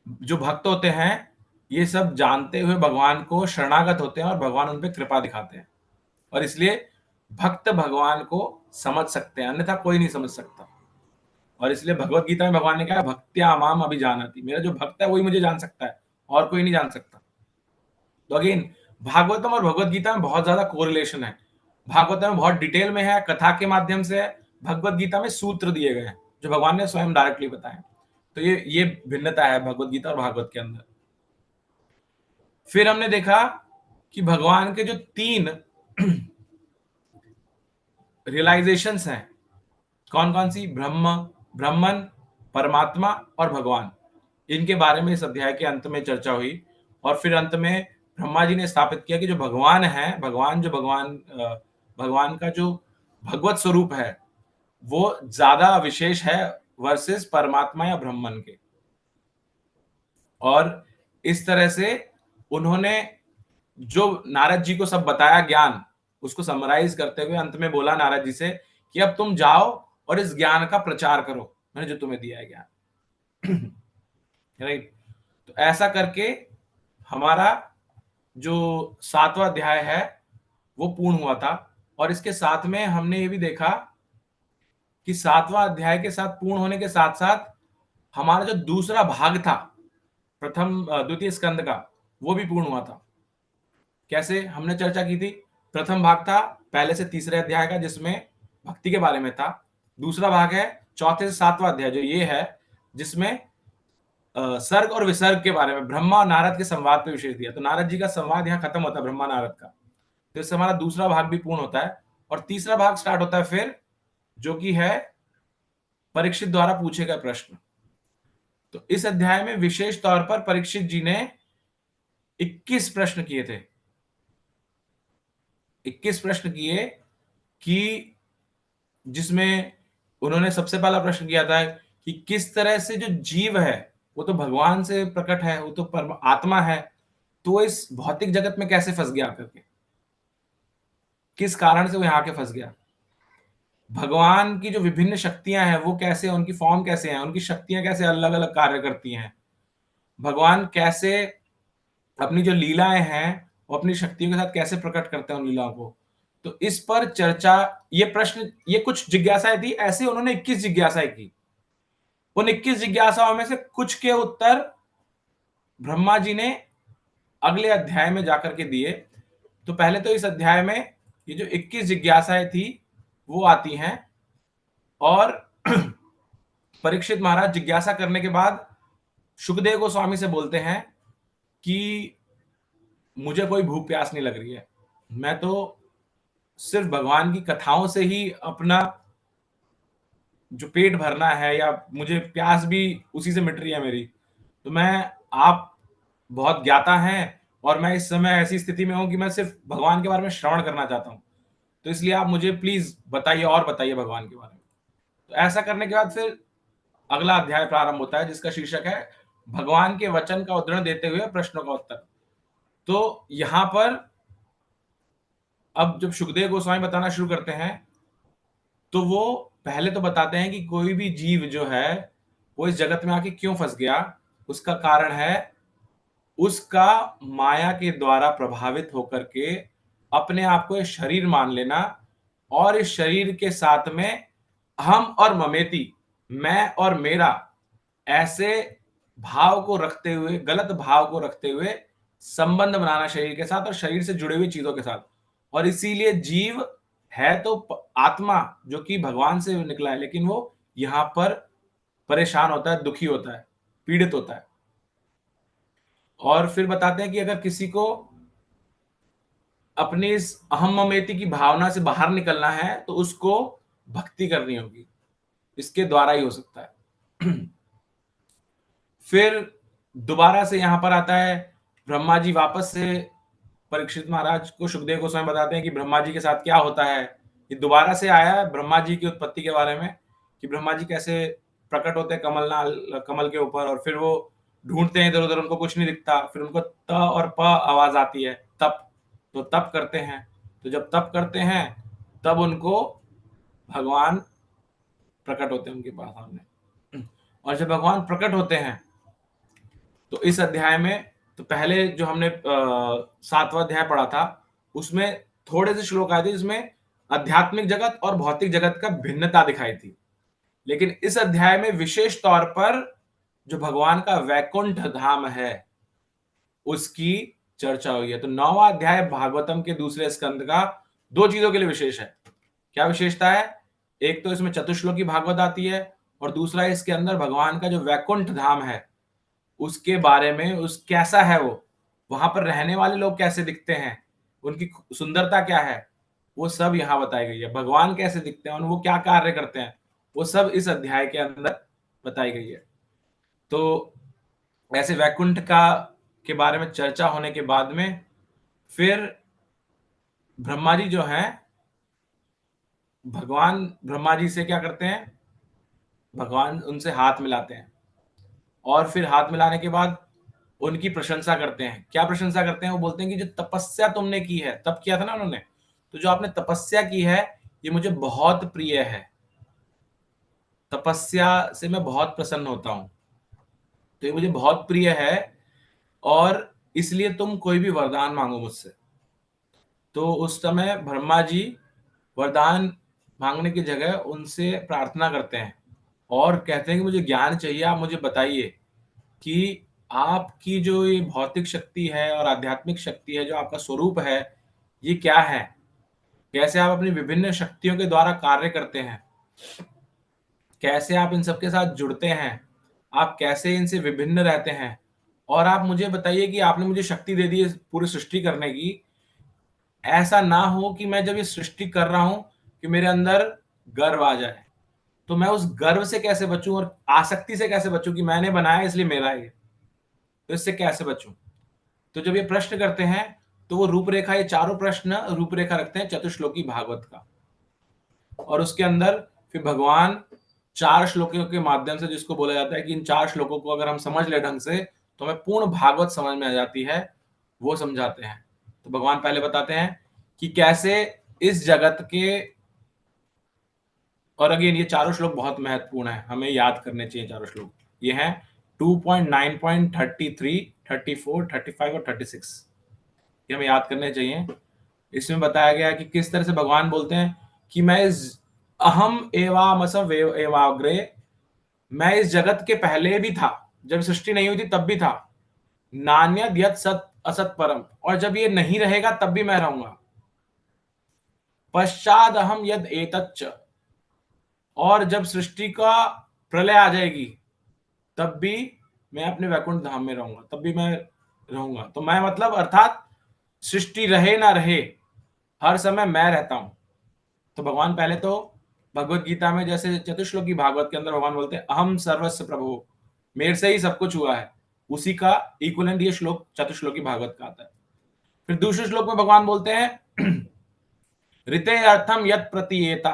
जो भक्त होते हैं ये सब जानते हुए भगवान को शरणागत होते हैं और भगवान उन पर कृपा दिखाते हैं, और इसलिए भक्त भगवान को समझ सकते हैं, अन्यथा कोई नहीं समझ सकता। और इसलिए भगवत गीता में भगवान ने कहा भक्त्या माम अभिजानाति, मेरा जो भक्त है वही मुझे जान सकता है और कोई नहीं जान सकता। तो अगेन भागवतम और भगवत गीता में बहुत ज्यादा कोरिलेशन है। भागवतम में बहुत डिटेल में है, कथा के माध्यम से है, भगवत गीता में सूत्र दिए गए हैं जो भगवान ने स्वयं डायरेक्टली बताए। तो ये भिन्नता है भगवत गीता और भागवत के अंदर। फिर हमने देखा कि भगवान के जो 3 रियलाइजेशंस हैं, कौन कौन सी? ब्रह्मन, परमात्मा और भगवान, इनके बारे में इस अध्याय के अंत में चर्चा हुई। और फिर अंत में ब्रह्मा जी ने स्थापित किया कि जो भगवान है, भगवान का जो भगवत स्वरूप है वो ज्यादा विशेष है वर्सेस परमात्मा या ब्रह्मन के। और इस तरह से उन्होंने जो नारद जी को सब बताया ज्ञान, उसको समराइज करते हुए अंत में बोला नारद जी से कि अब तुम जाओ और इस ज्ञान का प्रचार करो, मैंने जो तुम्हें दिया है ज्ञान। राइट। तो ऐसा करके हमारा जो 7वां अध्याय है वो पूर्ण हुआ था। और इसके साथ में हमने ये भी देखा कि 7वां अध्याय के साथ पूर्ण होने के साथ साथ हमारा जो दूसरा भाग था द्वितीय स्कंद का, वो भी पूर्ण हुआ था। कैसे? हमने चर्चा की थी, प्रथम भाग था पहले से तीसरे अध्याय का जिसमें भक्ति के बारे में था। दूसरा भाग है चौथे से 7वां अध्याय जो ये है, जिसमें सर्ग और विसर्ग के बारे में, ब्रह्मा और नारद के संवाद पे विशेष दिया। तो नारद जी का संवाद यहाँ खत्म होता है ब्रह्मा नारद का, तो इससे हमारा दूसरा भाग भी पूर्ण होता है। और तीसरा भाग स्टार्ट होता है फिर, जो कि है परीक्षित द्वारा पूछे गए प्रश्न। तो इस अध्याय में विशेष तौर पर परीक्षित जी ने 21 प्रश्न किए थे। 21 प्रश्न किए कि जिसमें उन्होंने सबसे पहला प्रश्न किया था कि किस तरह से जो जीव है वो तो भगवान से प्रकट है, वो तो परम आत्मा है, तो वो इस भौतिक जगत में कैसे फंस गया आकर के? किस कारण से वो यहाँ आके फंस गया? भगवान की जो विभिन्न शक्तियां हैं वो कैसे, उनकी फॉर्म कैसे हैं, उनकी शक्तियां कैसे अलग अलग कार्य करती हैं, भगवान कैसे अपनी जो लीलाएं हैं वो अपनी शक्तियों के साथ कैसे प्रकट करते हैं उन लीलाओं को। तो इस पर चर्चा, ये प्रश्न, ये कुछ जिज्ञासाएं थी, ऐसे उन्होंने 21 जिज्ञासाएं की। उन 21 जिज्ञासाओं में से कुछ के उत्तर ब्रह्मा जी ने अगले अध्याय में जाकर के दिए। तो पहले तो इस अध्याय में ये जो 21 जिज्ञासाएं थी वो आती हैं, और परीक्षित महाराज जिज्ञासा करने के बाद सुखदेव गोस्वामी से बोलते हैं कि मुझे कोई भूख प्यास नहीं लग रही है, मैं तो सिर्फ भगवान की कथाओं से ही अपना जो पेट भरना है, या मुझे प्यास भी उसी से मिट रही है मेरी। तो मैं, आप बहुत ज्ञाता हैं और मैं इस समय ऐसी स्थिति में हूं कि मैं सिर्फ भगवान के बारे में श्रवण करना चाहता हूं, तो इसलिए आप मुझे प्लीज बताइए और बताइए भगवान के बारे में। तो ऐसा करने के बाद फिर अगला अध्याय प्रारंभ होता है जिसका शीर्षक है भगवान के वचन का उद्धरण देते हुए प्रश्नों का उत्तर। तो यहां पर अब जब सुखदेव गोस्वामी बताना शुरू करते हैं तो वो पहले तो बताते हैं कि कोई भी जीव जो है वो इस जगत में आके क्यों फंस गया। उसका कारण है उसका माया के द्वारा प्रभावित होकर के अपने आप को एक शरीर मान लेना, और इस शरीर के साथ में हम और ममेती, मैं और मेरा, ऐसे भाव को रखते हुए, गलत भाव को रखते हुए संबंध बनाना शरीर के साथ और शरीर से जुड़े हुई चीजों के साथ। और इसीलिए जीव है तो आत्मा जो कि भगवान से निकला है, लेकिन वो यहां पर परेशान होता है, दुखी होता है, पीड़ित होता है। और फिर बताते हैं कि अगर किसी को अपनी इस अहम ममेती की भावना से बाहर निकलना है तो उसको भक्ति करनी होगी, इसके द्वारा ही हो सकता है। फिर दोबारा से यहां पर आता है, ब्रह्मा जी वापस से परीक्षित महाराज को सुखदेव गोस्वामी बताते हैं कि ब्रह्मा जी के साथ क्या होता है। ये दोबारा से आया है ब्रह्मा जी की उत्पत्ति के बारे में, कि ब्रह्मा जी कैसे प्रकट होते हैं कमल के ऊपर, और फिर वो ढूंढते हैं इधर उधर, उनको कुछ नहीं दिखता, फिर उनको त और प आवाज आती है, तप। तो तप करते हैं, तो जब तप करते हैं तब उनको भगवान प्रकट होते हैं उनके पास सामने। और जब भगवान प्रकट होते हैं तो इस अध्याय में, तो पहले जो हमने 7वां अध्याय पढ़ा था उसमें थोड़े से श्लोक आए थे जिसमें आध्यात्मिक जगत और भौतिक जगत का भिन्नता दिखाई थी। लेकिन इस अध्याय में विशेष तौर पर जो भगवान का वैकुंठ धाम है उसकी चर्चा हुई है। तो 9वां अध्याय भागवतम के दूसरे स्कंद का 2 चीजों के लिए विशेष है। क्या विशेषता है? एक तो इसमें चतुश्लोकी भागवत आती है, और दूसरा इसके अंदर भगवान का जो वैकुंठ धाम है उसके बारे में, उस कैसा है वो, वहां पर रहने वाले लोग कैसे दिखते हैं, उनकी सुंदरता क्या है, वो सब यहाँ बताई गई है। भगवान कैसे दिखते हैं और वो क्या कार्य करते हैं, वो सब इस अध्याय के अंदर बताई गई है। तो ऐसे वैकुंठ का के बारे में चर्चा होने के बाद में फिर ब्रह्मा जी जो हैं, भगवान ब्रह्मा जी से क्या करते हैं, भगवान उनसे हाथ मिलाते हैं, और फिर हाथ मिलाने के बाद उनकी प्रशंसा करते हैं। क्या प्रशंसा करते हैं? वो बोलते हैं कि जो तपस्या तुमने की है, तप किया था ना उन्होंने, तो जो आपने तपस्या की है ये मुझे बहुत प्रिय है, तपस्या से मैं बहुत प्रसन्न होता हूं, तो ये मुझे बहुत प्रिय है, और इसलिए तुम कोई भी वरदान मांगो मुझसे। तो उस समय ब्रह्मा जी वरदान मांगने की जगह उनसे प्रार्थना करते हैं और कहते हैं कि मुझे ज्ञान चाहिए, आप मुझे बताइए कि आपकी जो ये भौतिक शक्ति है और आध्यात्मिक शक्ति है, जो आपका स्वरूप है, ये क्या है, कैसे आप अपनी विभिन्न शक्तियों के द्वारा कार्य करते हैं, कैसे आप इन सबके साथ जुड़ते हैं, आप कैसे इनसे विभिन्न रहते हैं, और आप मुझे बताइए कि आपने मुझे शक्ति दे दी है पूरी सृष्टि करने की, ऐसा ना हो कि मैं जब ये सृष्टि कर रहा हूं कि मेरे अंदर गर्व आ जाए, तो मैं उस गर्व से कैसे बचूं और आसक्ति से कैसे बचूं कि मैंने बनाया इसलिए मेरा है, तो इससे कैसे बचूं। तो जब ये प्रश्न करते हैं तो वो रूपरेखा, ये चारों प्रश्न रूपरेखा रखते हैं चतुश्लोकी भागवत का, और उसके अंदर फिर भगवान 4 श्लोकों के माध्यम से, जिसको बोला जाता है कि इन 4 श्लोकों को अगर हम समझ ले ढंग से तो हमें पूर्ण भागवत समझ में आ जाती है, वो समझाते हैं। तो भगवान पहले बताते हैं कि कैसे इस जगत के, और अगेन ये चारों श्लोक बहुत महत्वपूर्ण है, हमें याद करने चाहिए चारों श्लोक। ये हैं 2.9.33, 34, 35 और 36, ये हमें याद करने चाहिए। इसमें बताया गया है कि किस तरह से भगवान बोलते हैं कि मैं इस अहम एवामसव एवाग्रे, मैं इस जगत के पहले भी था, जब सृष्टि नहीं हुई थी तब भी था, नान्यद यत् सत असत परम, और जब ये नहीं रहेगा तब भी मैं रहूंगा, पश्चाद अहम यद एतच्च, और जब सृष्टि का प्रलय आ जाएगी तब भी मैं अपने वैकुंठ धाम में रहूंगा, तब भी मैं रहूंगा। तो मैं मतलब अर्थात सृष्टि रहे ना रहे, हर समय मैं रहता हूं। तो भगवान पहले तो भगवत गीता में जैसे चतुश्लोकी भागवत के अंदर भगवान बोलते हैं अहम सर्वस्व प्रभु, मेरे से ही सब कुछ हुआ है, उसी का इक्विवेलेंट ये श्लोक चतुश्लोकी भागवत का आता है। फिर दूसरे श्लोक में भगवान बोलते हैं ऋते अर्थम यत् प्रतीयेता,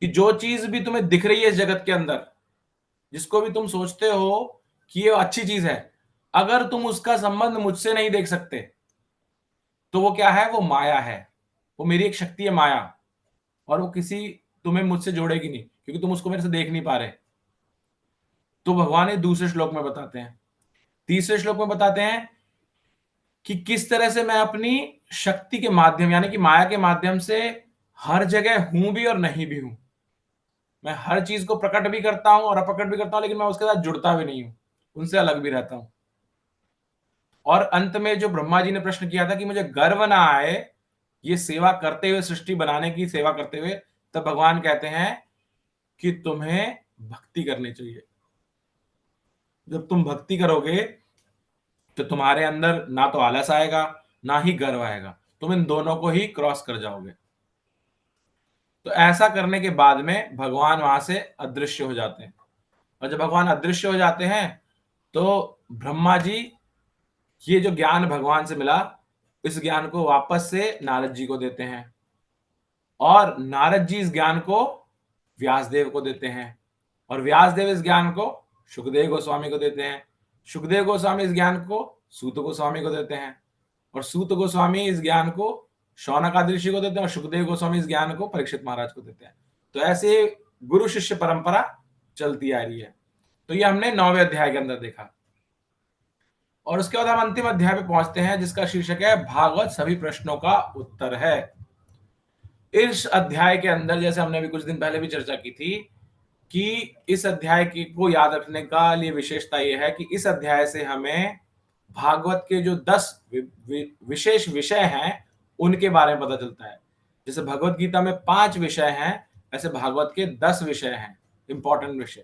कि जो चीज भी तुम्हें दिख रही है इस जगत के अंदर, जिसको भी तुम सोचते हो कि ये अच्छी चीज है, अगर तुम उसका संबंध मुझसे नहीं देख सकते तो वो क्या है, वो माया है, वो मेरी एक शक्ति है माया, और वो किसी तुम्हें मुझसे जोड़ेगी नहीं, क्योंकि तुम उसको मेरे से देख नहीं पा रहे। तो भगवान ये दूसरे श्लोक में बताते हैं। तीसरे श्लोक में बताते हैं कि किस तरह से मैं अपनी शक्ति के माध्यम, यानी कि माया के माध्यम से हर जगह हूं भी और नहीं भी हूं। मैं हर चीज को प्रकट भी करता हूं और अप्रकट भी करता हूं, लेकिन मैं उसके साथ जुड़ता भी नहीं हूं, उनसे अलग भी रहता हूं। और अंत में जो ब्रह्मा जी ने प्रश्न किया था कि मुझे गर्व ना आए ये सेवा करते हुए, सृष्टि बनाने की सेवा करते हुए, तब भगवान कहते हैं कि तुम्हें भक्ति करनी चाहिए। जब तुम भक्ति करोगे तो तुम्हारे अंदर ना तो आलस आएगा ना ही गर्व आएगा, तुम इन दोनों को ही क्रॉस कर जाओगे। तो ऐसा करने के बाद में भगवान वहां से अदृश्य हो जाते हैं, और जब भगवान अदृश्य हो जाते हैं तो ब्रह्मा जी ये जो ज्ञान भगवान से मिला, इस ज्ञान को वापस से नारद जी को देते हैं, और नारद जी इस ज्ञान को व्यासदेव को देते हैं, और व्यासदेव इस ज्ञान को सुखदेव गोस्वामी को देते हैं, सुखदेव गोस्वामी इस ज्ञान को सूत गोस्वामी को देते हैं, और सूत गोस्वामी इस ज्ञान को शौनक आदि ऋषि को देते हैं, और सुखदेव गोस्वामी इस ज्ञान को परीक्षित महाराज को देते हैं। तो ऐसे गुरु शिष्य परंपरा चलती आ रही है। तो ये हमने 9वें अध्याय के अंदर देखा, और उसके बाद हम अंतिम अध्याय पे पहुंचते हैं जिसका शीर्षक है भागवत सभी प्रश्नों का उत्तर है। इस अध्याय के अंदर, जैसे हमने अभी कुछ दिन पहले भी चर्चा की थी, कि इस अध्याय की को याद रखने का लिए विशेषता यह है कि इस अध्याय से हमें भागवत के जो 10 विशेष विषय हैं उनके बारे में पता चलता है। जैसे भगवत गीता में 5 विषय हैं, ऐसे भागवत के 10 विषय हैं, इंपॉर्टेंट विषय,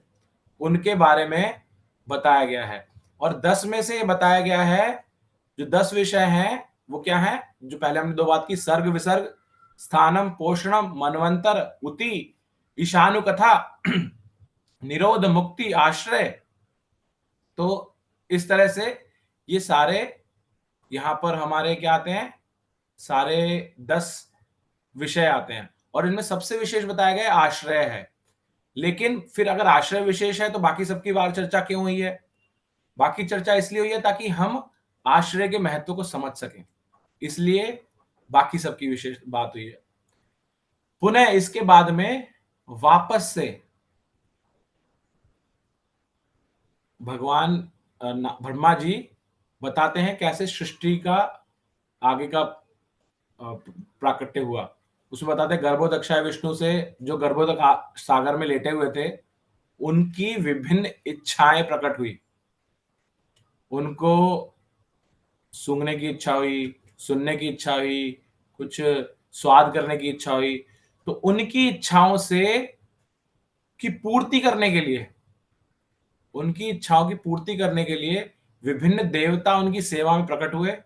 उनके बारे में बताया गया है। और 10 में से बताया गया है, जो 10 विषय हैं वो क्या है, जो पहले हमने 2 बात की, सर्ग विसर्ग, स्थानम पोषणम मनवंतर उति ईशानु कथा निरोध मुक्ति आश्रय। तो इस तरह से ये सारे यहां पर हमारे क्या आते हैं, सारे 10 विषय आते हैं, और इनमें सबसे विशेष बताया गया आश्रय है। लेकिन फिर अगर आश्रय विशेष है तो बाकी सबकी बार चर्चा क्यों हुई है? बाकी चर्चा इसलिए हुई है ताकि हम आश्रय के महत्व को समझ सकें, इसलिए बाकी सबकी विशेष बात हुई है। पुनः इसके बाद में वापस से भगवान ब्रह्मा जी बताते हैं कैसे सृष्टि का आगे का प्राकट्य हुआ। उसमें बताते हैं गर्भोदक्षाय विष्णु से, जो गर्भोदक सागर में लेटे हुए थे, उनकी विभिन्न इच्छाएं प्रकट हुई। उनको सूंघने की इच्छा हुई, सुनने की इच्छा हुई, कुछ स्वाद करने की इच्छा हुई। तो उनकी इच्छाओं से की पूर्ति करने के लिए, उनकी इच्छाओं की पूर्ति करने के लिए विभिन्न देवता उनकी सेवा में प्रकट हुए,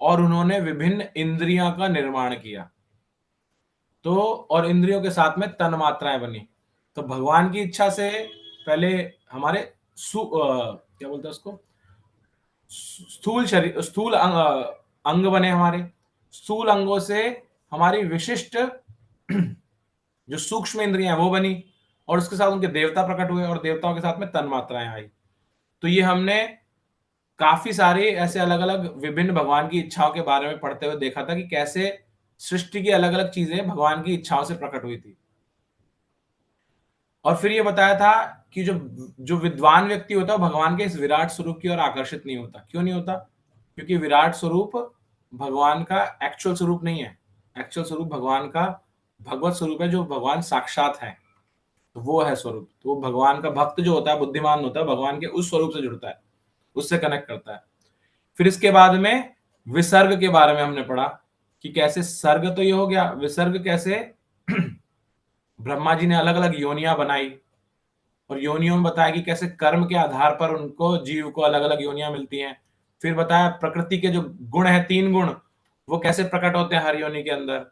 और उन्होंने विभिन्न इंद्रियों का निर्माण किया। तो और इंद्रियों के साथ में तन मात्राएं बनी। तो भगवान की इच्छा से पहले हमारे क्या बोलते हैं उसको, स्थूल शरीर, स्थूल अंग बने हमारे। स्थूल अंगों से हमारी विशिष्ट जो सूक्ष्म इंद्रियां वो बनी, और उसके साथ उनके देवता प्रकट हुए और देवताओं के साथ में तन्मात्राएं आई। तो ये हमने काफी सारे ऐसे अलग अलग विभिन्न भगवान की इच्छाओं के बारे में पढ़ते हुए देखा था कि कैसे सृष्टि की अलग अलग चीजें भगवान की इच्छाओं से प्रकट हुई थी। और फिर ये बताया था कि जो जो विद्वान व्यक्ति होता है भगवान के इस विराट स्वरूप की ओर आकर्षित नहीं होता। क्यों नहीं होता? क्योंकि विराट स्वरूप भगवान का एक्चुअल स्वरूप नहीं है। एक्चुअल स्वरूप भगवान का भगवत स्वरूप है, जो भगवान साक्षात है, तो वो है स्वरूप। तो वो भगवान का भक्त जो होता है, बुद्धिमान होता है, भगवान के उस स्वरूप से जुड़ता है, उससे कनेक्ट करता है। फिर इसके बाद में विसर्ग के बारे में हमने पढ़ा कि कैसे सर्ग तो ये हो गया, विसर्ग कैसे ब्रह्मा जी ने अलग अलग योनियां बनाई और योनियों में बताया कि कैसे कर्म के आधार पर उनको जीव को अलग अलग योनियां मिलती हैं। फिर बताया प्रकृति के जो गुण है, 3 गुण, वो कैसे प्रकट होते हैं हर योनि के अंदर,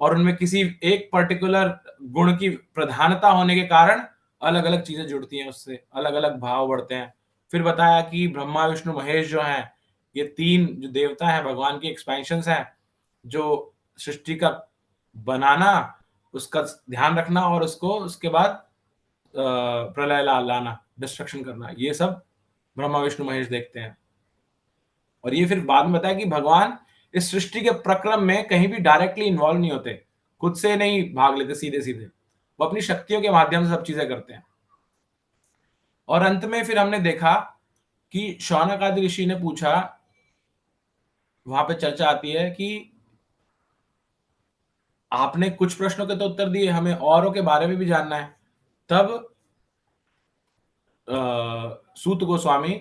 और उनमें किसी एक पर्टिकुलर गुण की प्रधानता होने के कारण अलग अलग चीजें जुड़ती हैं, उससे अलग अलग भाव बढ़ते हैं। फिर बताया कि ब्रह्मा विष्णु महेश जो हैं, ये 3 जो देवता हैं भगवान की एक्सपेंशंस हैं, जो सृष्टि का बनाना, उसका ध्यान रखना और उसको उसके बाद प्रलय लाना, डिस्ट्रक्शन करना, ये सब ब्रह्मा विष्णु महेश देखते हैं। और ये फिर बाद में बताया कि भगवान इस सृष्टि के प्रक्रम में कहीं भी डायरेक्टली इन्वॉल्व नहीं होते, खुद से नहीं भाग लेते सीधे सीधे, वो अपनी शक्तियों के माध्यम से सब चीजें करते हैं। और अंत में फिर हमने देखा कि शौनक आदि ऋषि ने पूछा, वहां पे चर्चा आती है कि आपने कुछ प्रश्नों के तो उत्तर दिए, हमें औरों के बारे में भी जानना है। तब सूत गोस्वामी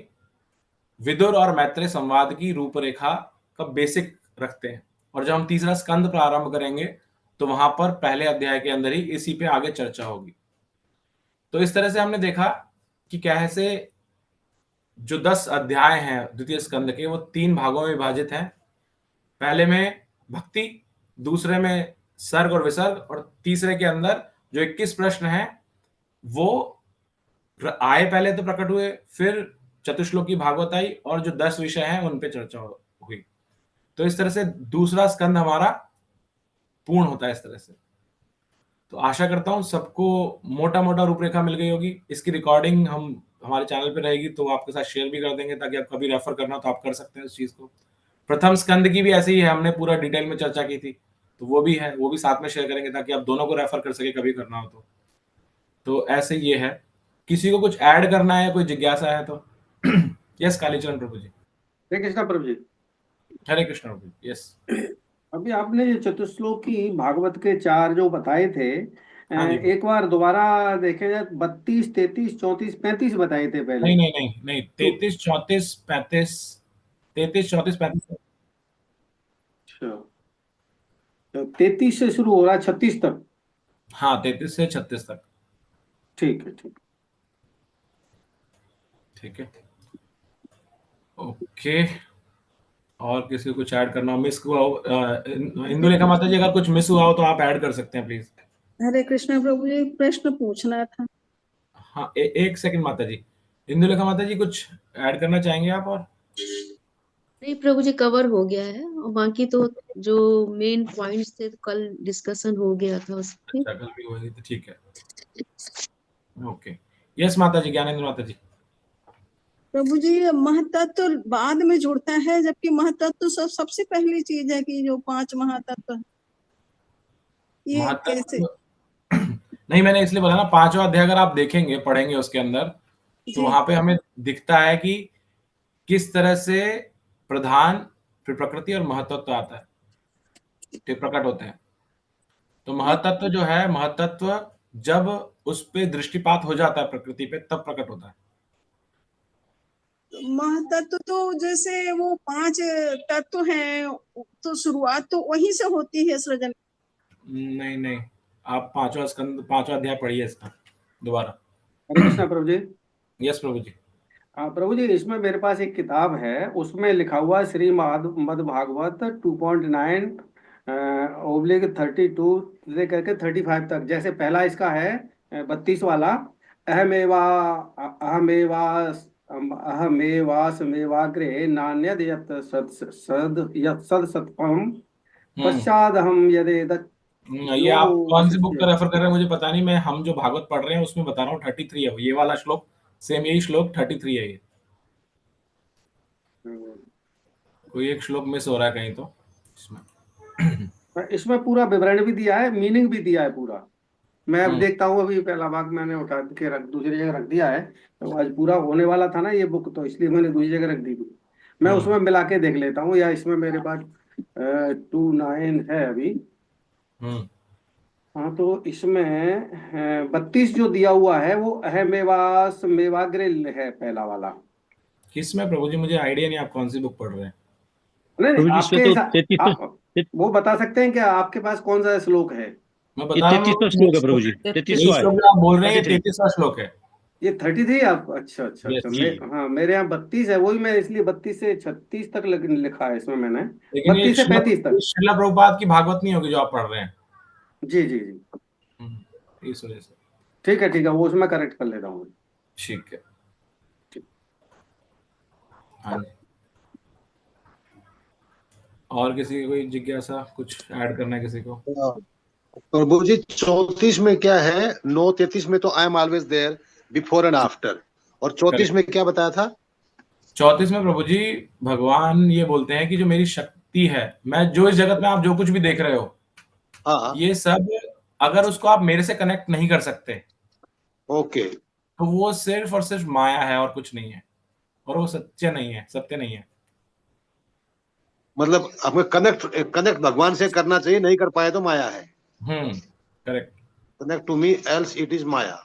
विदुर और मैत्रेय संवाद की रूपरेखा का बेसिक रखते हैं, और जब हम तीसरा स्कंद प्रारंभ करेंगे तो वहां पर पहले अध्याय के अंदर ही इसी पे आगे चर्चा होगी। तो इस तरह से हमने देखा कि कैसे जो 10 अध्याय हैं द्वितीय स्कंद के, वो 3 भागों में विभाजित हैं। पहले में भक्ति, दूसरे में सर्ग और विसर्ग, और तीसरे के अंदर जो 21 प्रश्न हैं वो आए, पहले तो प्रकट हुए, फिर चतुश्लोकी भागवत आई, और जो 10 विषय हैं उन पे चर्चा हुई। तो इस तरह से दूसरा स्कंद हमारा पूर्ण होता है इस तरह से। तो आशा करता हूं सबको मोटा मोटा रूपरेखा मिल गई होगी। इसकी रिकॉर्डिंग हम हमारे चैनल पे रहेगी, तो आपके साथ शेयर भी कर देंगे, ताकि आप कभी रेफर करना तो आप कर सकते हैं इस चीज को। प्रथम स्कंद की भी ऐसे ही है, हमने पूरा डिटेल में चर्चा की थी, तो वो भी है, वो भी साथ में शेयर करेंगे ताकि आप दोनों को रेफर कर सके कभी करना हो तो ऐसे ये है। किसी को कुछ ऐड करना है, कोई जिज्ञासा है तो यस कालीचरण प्रभु जी। हरे कृष्णा प्रभु जी। हरे कृष्ण प्रभु जी। यस। अभी आपने ये चतुश्लोकी भागवत के 4 जो बताए थे, हाँ जी। एक बार दोबारा देखे जाए, 32, 33, 34, 35 बताए थे पहले। नहीं नहीं नहीं नहीं, तो 33, 34, 35, 33, 34, 35। अच्छा, तो 33 से शुरू हो रहा है 36 तक। हाँ, 33 से 36 तक। ठीक है, ठीक। ठीक है, ओके। और किसी को कुछ ऐड करना हो, मिस हुआ हो, इंदुलेखा माता जी अगर कुछ मिस हुआ हो तो आप ऐड कर सकते हैं प्लीज। हरे कृष्णा प्रभु जी, प्रश्न पूछना था। हाँ, एक सेकंड माता जी। इंदुलेखा माता जी कुछ ऐड करना चाहेंगे आप? और नहीं प्रभु जी, कवर हो गया है, और बाकी तो जो मेन पॉइंट्स थे तो कल डिस्कशन हो गया था उसके। अच्छा, कल भी हुई तो ठीक है, ओके। यस माता जी, ज्ञानेंद्र माता जी। प्रभु जी, महातत्व तो बाद में जुड़ता है, जबकि महातत्व तो सबसे पहली चीज है कि जो 5 महातत्व, ये कैसे? महातत्व नहीं, मैंने इसलिए बोला ना, 5वां अध्याय अगर आप देखेंगे, पढ़ेंगे उसके अंदर, तो जी। वहां पे हमें दिखता है कि किस तरह से प्रधान, फिर प्रकृति और महतत्व आता है, फिर प्रकट होते हैं। तो महतत्व जो है, महतत्व जब उस पे दृष्टिपात हो जाता है प्रकृति पे, तब प्रकट होता है। महातत्व तो जैसे वो 5 तत्व हैं, तो शुरुआत तो वहीं से होती है सृजन। नहीं नहीं, आप 5वां स्कंद 5वां अध्याय पढ़िए इसका दोबारा। हरे कृष्णा प्रभु जी। यस प्रभु जी। हाँ प्रभु जी, इसमें मेरे पास एक किताब है, उसमें लिखा हुआ श्रीमद् भागवत 2.9 (32) से करके 35 तक। जैसे पहला इसका है 32 वाला, अहमेवा अहमेवास अहमेवासमेवाग्रे नान्यद यत् सद सत्पम पश्चादहम यदेतत् ये आप जो कौन सी बुक विशिष्ट का है। रेफर कर रहे हैं मुझे पता नहीं, मैं हम जो भागवत पढ़ रहे हैं उसमें बता रहा हूँ 33 है ये वाला श्लोक, सेम यही श्लोक 33 है ये। हम्म। कोई एक श्लोक मिस हो रहा है कहीं तो इसमें। इसमें पूरा विवरण भी दिया है, मीनिंग भी दिया है पूरा। मैं अब हम्म देखता हूँ, अभी पहला भाग मैंने उठा के रख दूसरी जगह रख दिया है, तो आज पूरा होने वाला था ना ये बुक, तो इसलिए मैंने दूसरी जगह रख दी थी। मैं हम्म उसमें मिला के देख लेता हूँ, या इसमें मेरे पास 29 है अभी। हम्म। हाँ, तो इसमें 32 जो दिया हुआ है वो अहमेवास मेवाग्रिल है, पहला वाला। किसमें प्रभु जी मुझे आइडिया नहीं आप कौन सी बुक पढ़ रहे हैं। नहीं नहीं, प्रभु जी इसमें आपके तो आप वो बता सकते हैं क्या, आपके पास कौन सा श्लोक है? मैं ये बता रहा हूँ 33वां श्लोक है प्रभु जी, 33 यही 33वां है, श्लोक जो आप बोल रहे हैं ये 33। 33वां श्लोक है। ये 33 आप, अच्छा अच्छा अच्छा, यस। जी हाँ मेरे यहाँ 32 है, वही मैं इसलिए 32 से 36 तक लिखा है इसमें मैंने, लेकिन ये 32 से 35 तक। श्रीला प्रभुपाद की भागवत नहीं होगी जो आप पढ़ रहे हैं। जी जी जी, इस वजह से। ठीक है, वो उसमें करेक्ट कर लेता हूँ। ठीक है। हाँ जी, और किसी की कोई जिज्ञासा, कुछ ऐड करना है किसी को? प्रभु जी 34 में क्या है? 9:33 में तो I am always there before and after, और 34 में क्या बताया था? 34 में प्रभु जी भगवान ये बोलते हैं कि जो मेरी शक्ति है, मैं जो इस जगत में आप जो कुछ भी देख रहे हो, हाँ, ये सब अगर उसको आप मेरे से कनेक्ट नहीं कर सकते ओके। तो वो सिर्फ और सिर्फ माया है और कुछ नहीं है, और वो सत्य नहीं है, सत्य नहीं है। मतलब हमें कनेक्ट भगवान से करना चाहिए, नहीं कर पाए तो माया है। Correct. Connect to me else it is माया।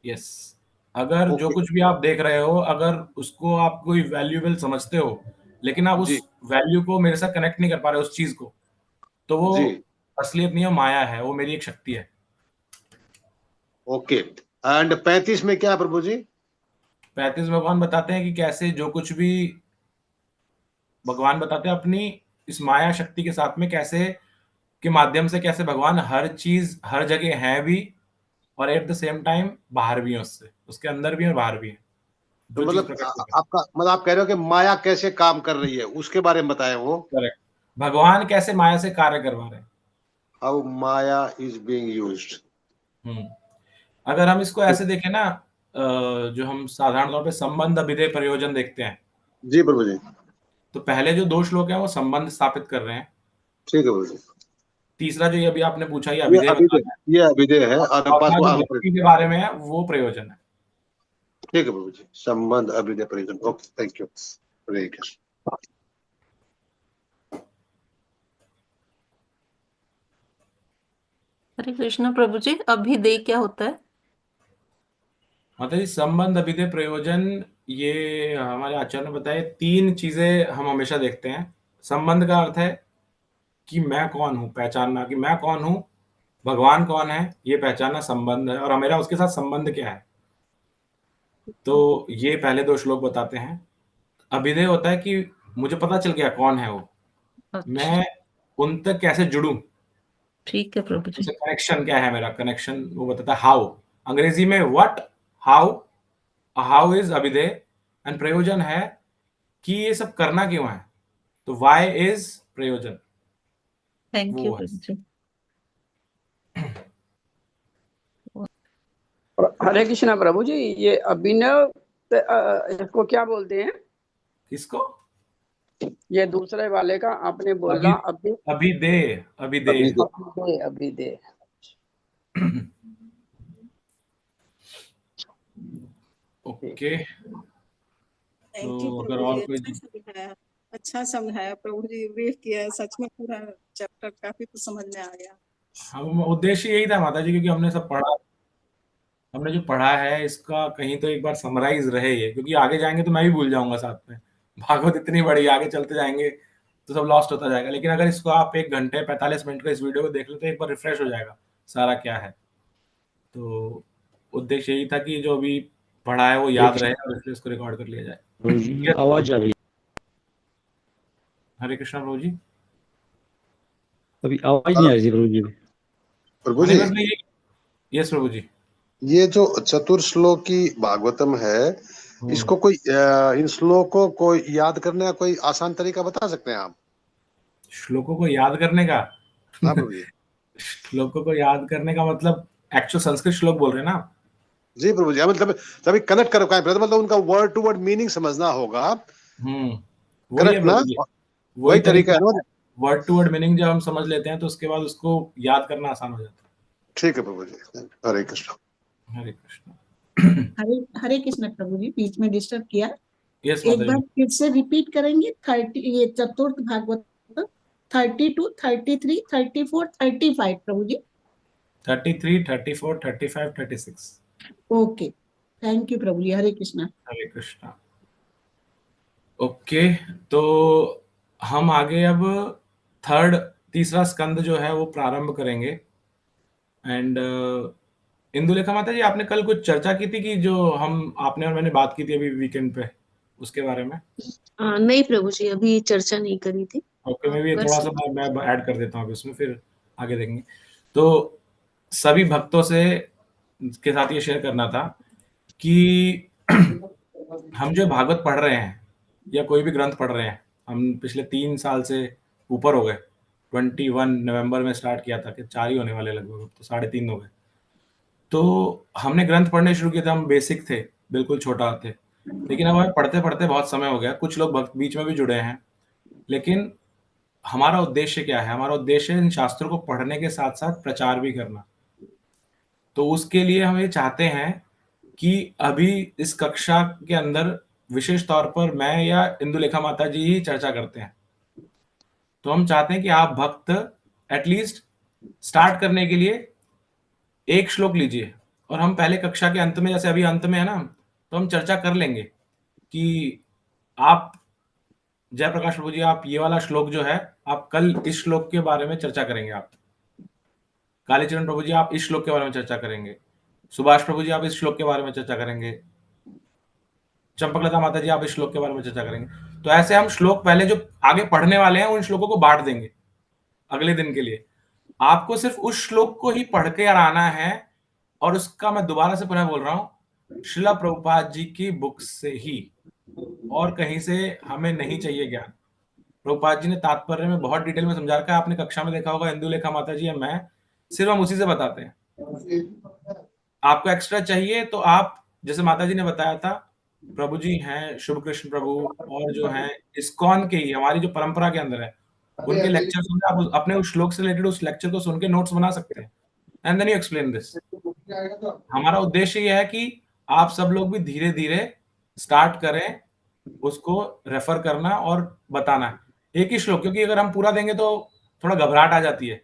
यस। अगर जो ओके कुछ भी आप देख रहे हो, अगर उसको आप कोई वैल्यूएबल समझते हो, लेकिन आप जी उस वैल्यू को मेरे साथ कनेक्ट नहीं कर पा रहे उस चीज को, तो वो जी, असलियत नहीं है, माया है, वो मेरी एक शक्ति है। ओके। एंड 35 में क्या है प्रभु जी? 35 भगवान बताते हैं कि कैसे जो कुछ भी भगवान बताते हैं अपनी इस माया शक्ति के साथ में, कैसे के माध्यम से कैसे भगवान हर चीज हर जगह है भी, और एट द सेम टाइम बाहर भी है, उससे उसके अंदर भी है और बाहर भी है, तो जो चीज मतलब प्रकट होती है। आपका मतलब आप कह रहे हो कि माया कैसे काम कर रही है, उसके बारे में बताएं वो। करेक्ट। भगवान कैसे माया से कार्य करवा रहे हैं। How Maya is being used. अगर हम इसको ऐसे देखें ना, जो हम साधारण तौर पे संबंध अभिधेय प्रयोजन देखते हैं, जी प्रभु जी, तो पहले जो 2 श्लोक हैं वो संबंध स्थापित कर रहे हैं। ठीक है प्रभु जी। तीसरा जो ये अभी आपने पूछा ये ये अभिधेय बता रहा है, ये अभिधेय है, और और चौथा जो पांचवा भक्ति के बारे में है वो प्रयोजन है। ठीक है प्रभु जी, संबंध अभिधेय प्रयोजन। Okay, thank you. Hare Krishna. Hare Krishna प्रभु जी, अभिधेय क्या होता है? माता जी संबंध अभिधेय प्रयोजन, ये हमारे आचार्य ने बताया 3 चीजें हम हमेशा देखते हैं। संबंध का अर्थ है कि मैं कौन हूं, पहचानना कि मैं कौन हूं, भगवान कौन है ये पहचानना संबंध है, और मेरा उसके साथ संबंध क्या है। तो ये पहले 2 श्लोक बताते हैं। अभिधेय होता है कि मुझे पता चल गया कौन है वो, अच्छा, मैं उन तक कैसे जुड़ूं, ठीक है प्रभु जी। उनसे कनेक्शन क्या है, मेरा कनेक्शन वो बताता है हाउ। अंग्रेजी में व्हाट, हाउ, हाउ इज अभिधेय, एंड प्रयोजन है कि ये सब करना क्यों है, तो वाई इज प्रयोजन, थैंक यू वो है। प्रभु जी। और हरे कृष्णा प्रभु जी, ये अभिनव इसको क्या बोलते हैं? किसको? ये दूसरे वाले का आपने बोला अभिधेय, अभिधेय। अभिधेय, अभिधेय। ओके। थैंक यू तो अगर प्रभु और जी, कोई अच्छा समझाया प्रभु जी, ब्रीफ किया, सच में पूरा चैप्टर काफी कुछ समझ में आ गया। हम उद्देश्य यही था माता जी, क्योंकि हमने सब पढ़ा, हमने जो पढ़ा है इसका कहीं तो एक बार समराइज रहे ये, क्योंकि आगे जाएंगे तो मैं भी भूल जाऊंगा साथ में। भागवत इतनी बड़ी, आगे चलते जाएंगे तो सब लॉस्ट होता जाएगा, लेकिन अगर इसको आप 1 घंटे 45 मिनट का इस वीडियो को देख लो तो एक बार रिफ्रेश हो जाएगा सारा क्या है। तो उद्देश्य यही था कि जो अभी पढ़ा है वो याद रहे और इसलिए इसको रिकॉर्ड कर लिया जाए। प्रभु जी आवाज आ रही है, हरे कृष्णा प्रभु जी। अभी आवाज नहीं आ रही थी प्रभु जी। प्रभु जी, बस मैं यस प्रभु जी। ये जो चतुर्श्लोक की भागवतम है, इसको कोई इन श्लोकों को याद करने का कोई आसान तरीका बता सकते हैं आप? श्लोकों को याद करने का? हाँ प्रभु जी। श्लोकों को याद करने का मतलब एक्चुअल संस्कृत श्लोक बोल रहे हैं ना आप? जी प्रभु जी, मतलब तभी कनेक्ट कर पाए, मतलब उनका वर्ड टू वर्ड मीनिंग समझना होगा। वही है करेक्ट ना? प्रभु जी, वही वही तरीका तरीका है ना? है। वर्ड टू वर्ड मीनिंग जब हम समझ लेते हैं तो उसके बाद उसको याद करना आसान हो जाता ठीक है प्रभु जी, हरे कृष्ण। है। हरे कृष्ण। हरे हरे कृष्ण प्रभु जी, बीच में डिस्टर्ब किया। यस एक माता बार जी। फिर से रिपीट करेंगे 30, ये चतुर्थ भागवत 32, 33, 34, 35 प्रभु जी। 33, 34, 35, 36। ओके, थैंक यू प्रभु जी, हरे कृष्णा। हरे कृष्णा। ओके, तो हम आगे अब तीसरा स्कंद जो है वो प्रारंभ करेंगे। एंड इंदुलेखा माता जी, आपने कल कुछ चर्चा की थी कि जो आपने और मैंने बात की थी अभी वीकेंड पे, उसके बारे में। नहीं प्रभु जी, अभी चर्चा नहीं करी थी। ओके, मैं भी कर थोड़ा सा सकते। मैं ऐड कर देता हूँ अभी उसमें, फिर आगे देखेंगे। तो सभी भक्तों से के साथ ये शेयर करना था कि हम जो भागवत पढ़ रहे हैं या कोई भी ग्रंथ पढ़ रहे हैं, हम पिछले 3 साल से ऊपर हो गए। 21 नवंबर में स्टार्ट किया था कि 4 ही होने वाले लगभग, अब तो 3.5 हो गए। तो हमने ग्रंथ पढ़ने शुरू किए थे, हम बेसिक थे, बिल्कुल छोटा थे, लेकिन अब हमें पढ़ते-पढ़ते बहुत समय हो गया। कुछ लोग भक्त बीच में भी जुड़े हैं, लेकिन हमारा उद्देश्य क्या है? हमारा उद्देश्य इन शास्त्रों को पढ़ने के साथ-साथ प्रचार भी करना। तो उसके लिए हम ये चाहते हैं कि अभी इस कक्षा के अंदर विशेष तौर पर मैं या इंदुलेखा माता जी ही चर्चा करते हैं। तो हम चाहते हैं कि आप भक्त एटलीस्ट स्टार्ट करने के लिए एक श्लोक लीजिए, और हम पहले कक्षा के अंत में, जैसे अभी अंत में है ना, तो हम चर्चा कर लेंगे कि आप जयप्रकाश प्रभु जी, आप ये वाला श्लोक जो है, आप कल इस श्लोक के बारे में चर्चा करेंगे। आप कालीचरण प्रभु जी, आप इस श्लोक के बारे में चर्चा करेंगे। सुभाष प्रभु जी, आप इस श्लोक के बारे में चर्चा करेंगे। चंपकलता माता जी, आप इस श्लोक के बारे में चर्चा करेंगे। तो ऐसे हम श्लोक पहले जो आगे पढ़ने वाले हैं उन श्लोकों को बांट देंगे अगले दिन के लिए। आपको सिर्फ उस श्लोक को ही पढ़ के आना है, और उसका मैं दोबारा से पुनः बोल रहा हूं, श्रीला प्रभुपाद जी की बुक से ही, और कहीं से हमें नहीं चाहिए ज्ञान। प्रभुपाद जी ने तात्पर्य में बहुत डिटेल में समझा रखा है, आपने कक्षा में देखा होगा, इंदुलेखा माता जी या मैं, सिर्फ हम उसी से बताते हैं। आपको एक्स्ट्रा चाहिए तो आप, जैसे माता जी ने बताया था, प्रभु जी हैं शुभ कृष्ण प्रभु, और जो हैं इस्कॉन के ही, हमारी जो परंपरा के अंदर है, उनके लेक्चर सुन के आप अपने उस श्लोक से रिलेटेड उस लेक्चर को सुन के नोट्स बना सकते हैं, and then you explain this. हमारा उद्देश्य ये है कि आप सब लोग भी धीरे धीरे स्टार्ट करें उसको रेफर करना और बताना एक ही श्लोक, क्योंकि अगर हम पूरा देंगे तो थोड़ा घबराहट आ जाती है,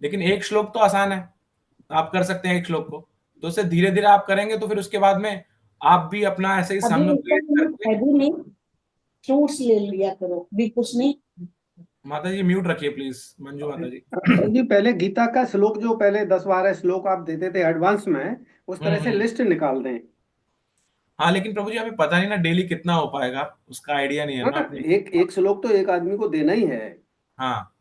लेकिन एक श्लोक तो आसान है, आप कर सकते हैं एक श्लोक को। तो उससे धीरे धीरे आप करेंगे तो फिर उसके बाद में आप भी अपना ऐसे ही संग क्रिएट करके। अभी नहीं, फ्रूट्स ले लिया करो, भी कुछ नहीं। माता जी म्यूट रखिए प्लीज, मंजू माता जी। जी पहले गीता का श्लोक जो पहले 10-12 श्लोक आप देते थे एडवांस में, उस तरह से लिस्ट निकाल दें। हाँ, लेकिन प्रभु जी हमें पता नहीं ना डेली कितना हो पाएगा, उसका आइडिया नहीं है ना अपने। एक श्लोक तो एक आदमी को देना ही है। हाँ,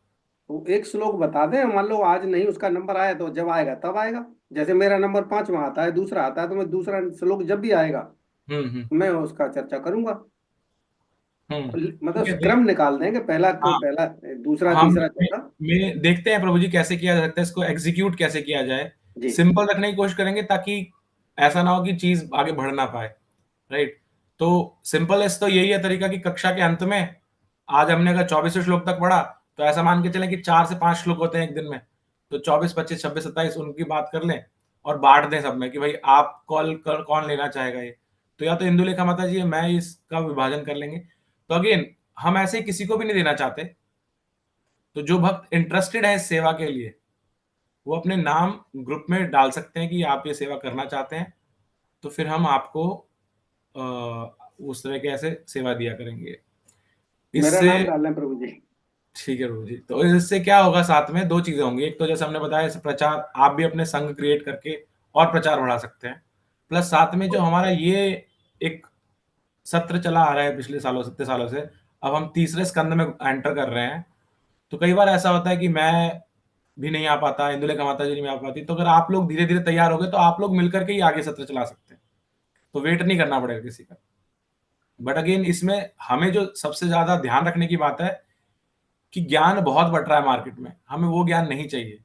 तो एक श्लोक बता दें, मान लो आज नहीं उसका नंबर आया तो जब आएगा तब आएगा। जैसे मेरा नंबर 5वां आता है, दूसरा आता है, तो मैं दूसरा श्लोक जब भी आएगा मैं उसका चर्चा करूंगा। मतलब क्रम निकाल दें कि पहला तो पहला, दूसरा, तीसरा, चौथा। में देखते हैं प्रभु जी कैसे किया जा सकता है, इसको एग्जीक्यूट कैसे किया जाए। सिंपल रखने की कोशिश करेंगे ताकि ऐसा ना हो कि चीज आगे बढ़ ना पाए, राइट। तो सिंपलेस्ट तो यही है तरीका कि कक्षा के अंत में, आज हमने अगर 24 श्लोक तक पढ़ा, तो ऐसा मान के चलें कि 4 से 5 श्लोक होते हैं एक दिन में, तो 24, 25, 26, 27 उनकी बात कर लें और बांट दें सब में कि भाई आप कौन लेना चाहेगा ये। तो या तो इंदुलेखा माता जी मैं इसका विभाजन कर लेंगे। तो अगेन हम ऐसे ही किसी को भी नहीं देना चाहते, तो जो भक्त इंटरेस्टेड है इस सेवा के लिए वो अपने नाम ग्रुप में डाल सकते हैं कि आप ये सेवा करना चाहते हैं, तो फिर हम आपको उस तरह के ऐसे सेवा दिया करेंगे। मेरा नाम डालना है प्रभु जी। ठीक है प्रभु जी। तो इससे क्या होगा, साथ में 2 चीजें होंगी। एक तो जैसे हमने बताया, इस प्रचार आप भी अपने संघ क्रिएट करके और प्रचार बढ़ा सकते हैं, प्लस साथ में जो हमारा ये एक सत्र चला आ रहा है पिछले सालों 7 सालों से, अब हम तीसरे स्कंद में एंटर कर रहे हैं। तो कई बार ऐसा होता है कि मैं भी नहीं आ पाता, इंदुलेखा माता जी नहीं आ पाती, तो अगर आप लोग धीरे धीरे तैयार हो गए तो आप लोग मिलकर के ही आगे सत्र चला सकते हैं, तो वेट नहीं करना पड़ेगा किसी का। बट अगेन इसमें हमें जो सबसे ज्यादा ध्यान रखने की बात है कि ज्ञान बहुत बढ़ रहा है मार्केट में, हमें वो ज्ञान नहीं चाहिए।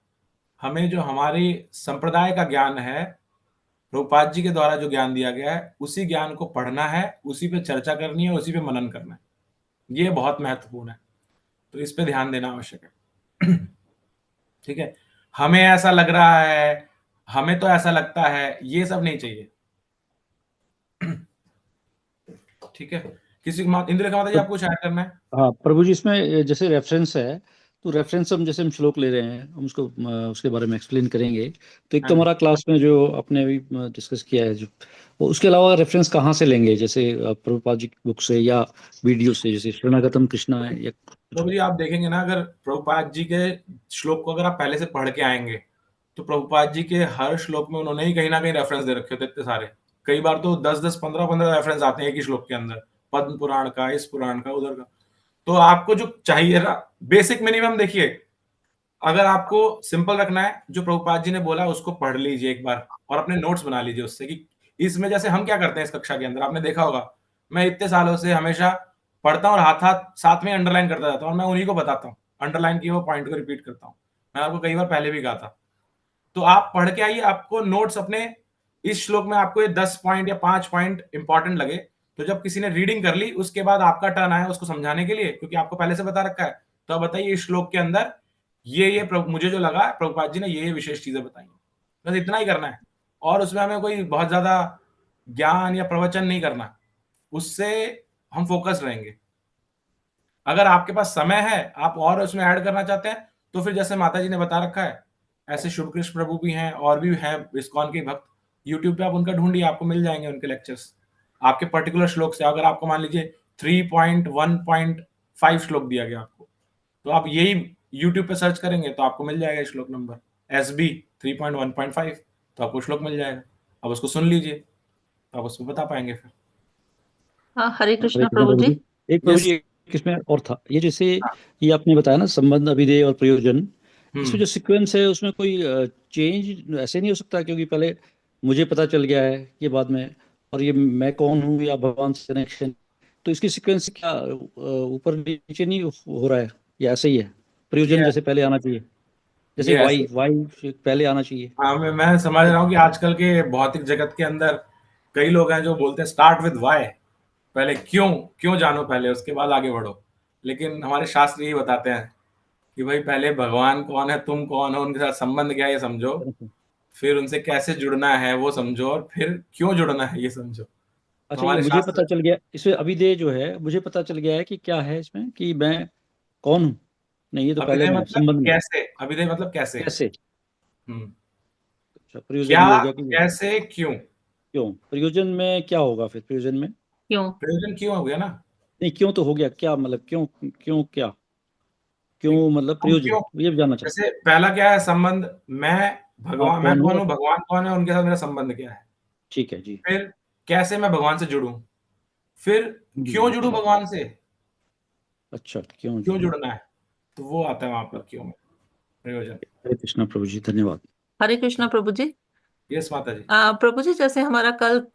हमें जो हमारी संप्रदाय का ज्ञान है, प्रभुपाद जी के द्वारा जो ज्ञान दिया गया है, उसी ज्ञान को पढ़ना है, उसी पे चर्चा करनी है, उसी पे मनन करना है। ये बहुत महत्वपूर्ण है, तो इस पे ध्यान देना आवश्यक है। ठीक है, हमें ऐसा लग रहा है, हमें तो ऐसा लगता है, ये सब नहीं चाहिए। ठीक है, किसी इंद्रलेखा माता जी आपको कुछ ऐड करना है? हाँ प्रभु जी, इसमें जैसे रेफरेंस है, तो रेफरेंस हम जैसे हम श्लोक ले रहे हैं, हम उसको उसके बारे में एक्सप्लेन करेंगे। तो एक तो हमारा क्लास में जो आपने अभी डिस्कस किया है, जो वो उसके अलावा रेफरेंस कहाँ से लेंगे, जैसे प्रभुपाद जी की बुक से या वीडियो से, जैसे शरणागतम कृष्णा है या प्रभु जी आप देखेंगे ना, अगर प्रभुपाद जी के श्लोक को अगर आप पहले से पढ़ के आएंगे, तो प्रभुपाद जी के हर श्लोक में उन्होंने ही कहीं ना कहीं रेफरेंस दे रखे होते इतने सारे। कई बार तो 10-10, 15-15 रेफरेंस आते हैं एक ही श्लोक के अंदर, पद्म पुराण का, इस पुराण का, उधर का। तो आपको जो चाहिए ना, बेसिक मिनिमम देखिए, अगर आपको सिंपल रखना है, जो प्रभुपाद जी ने बोला उसको पढ़ लीजिए एक बार और अपने नोट्स बना लीजिए उससे, कि इसमें जैसे हम क्या करते हैं इस कक्षा के अंदर, आपने देखा होगा, मैं इतने सालों से हमेशा पढ़ता हूँ और हाथ हाथ साथ में अंडरलाइन करता जाता हूँ, और मैं उन्हीं को बताता हूँ, अंडरलाइन किए वो पॉइंट को रिपीट करता हूँ। मैंने आपको कई बार पहले भी कहा था। तो आप पढ़ के आइए, आपको नोट्स अपने इस श्लोक में आपको ये 10 पॉइंट या 5 पॉइंट इंपॉर्टेंट लगे, तो जब किसी ने रीडिंग कर ली, उसके बाद आपका टर्न आया उसको समझाने के लिए, क्योंकि आपको पहले से बता रखा है, तो आप बताइए इस श्लोक के अंदर ये मुझे जो लगा प्रभुपाद जी ने ये विशेष चीजें बताई। बस इतना ही करना है, और उसमें हमें कोई बहुत ज्यादा ज्ञान या प्रवचन नहीं करना, उससे हम फोकस रहेंगे। अगर आपके पास समय है, आप और उसमें ऐड करना चाहते हैं, तो फिर जैसे माता जी ने बता रखा है, ऐसे शुभ कृष्ण प्रभु भी हैं और भी हैं इस्कॉन के भक्त, यूट्यूब पे आप उनका ढूंढिए, आपको मिल जाएंगे उनके लेक्चर्स आपके पर्टिकुलर श्लोक से। अगर आपको मान लीजिए 3.1.5 श्लोक दिया गया आपको, तो आप यही यूट्यूब पे सर्च करेंगे तो आपको मिल जाएगा श्लोक नंबर SB 3.1.5, तो आपको श्लोक मिल जाएगा, आप उसको सुन लीजिए, तो आप उसको बता पाएंगे फिर। हाँ, हरे कृष्णा प्रभु जी। एक प्रभु जी इसमें और था, ये जैसे ये आपने बताया ना, संबंध, अभिधेय और प्रयोजन, इसमें जो सीक्वेंस है उसमें कोई चेंज ऐसे नहीं हो सकता, क्योंकि पहले मुझे पता चल गया है ये बाद में, और ये मैं कौन हूँ या भगवान से कनेक्शन, तो इसकी सीक्वेंस क्या ऊपर नीचे नहीं हो रहा है, या ऐसे ही है? प्रयोजन जैसे पहले आना चाहिए, जैसे वाई पहले आना चाहिए। हाँ, मैं समझ रहा हूँ कि आजकल के भौतिक जगत के अंदर कई लोग हैं जो बोलते हैं स्टार्ट विद वाई, पहले क्यों जानो पहले, उसके बाद आगे बढ़ो। लेकिन हमारे शास्त्र यही बताते हैं कि भाई पहले भगवान कौन है, तुम कौन हो, उनके साथ संबंध क्या है ये समझो, फिर उनसे कैसे जुड़ना है वो समझो, और फिर क्यों जुड़ना है ये समझो। अच्छा, ये मुझे पता चल गया, इसमें अभिधेय जो है मुझे पता चल गया है कि क्या है इसमें, कि मैं कौन हूँ। नहीं, ये तो पहले में संबंध में। कैसे, अभिधेय मतलब कैसे। अच्छा, प्रयोजन ये हो गया कि कैसे, क्यों प्रयोजन में क्या होगा फिर, प्रयोजन में प्रयोजन क्यों हो गया ना। नहीं, क्यों तो हो गया, क्या मतलब क्यों मतलब प्रयोजन, ये जानना चाहता जैसे पहला क्या है, संबंध, मैं कौन हूँ, भगवान कौन है, उनके साथ मेरा संबंध क्या है। ठीक है जी। फिर कैसे मैं भगवान से जुड़ूं, फिर क्यों जुड़ूं भगवान से। अच्छा, क्यों जुड़ना है, तो वो आता है वहां पर क्यों में प्रयोजन। हरे कृष्णा प्रभु जी, धन्यवाद। हरे कृष्णा प्रभु जी। यस माता जी। प्रभु जी, जैसे हमारा कल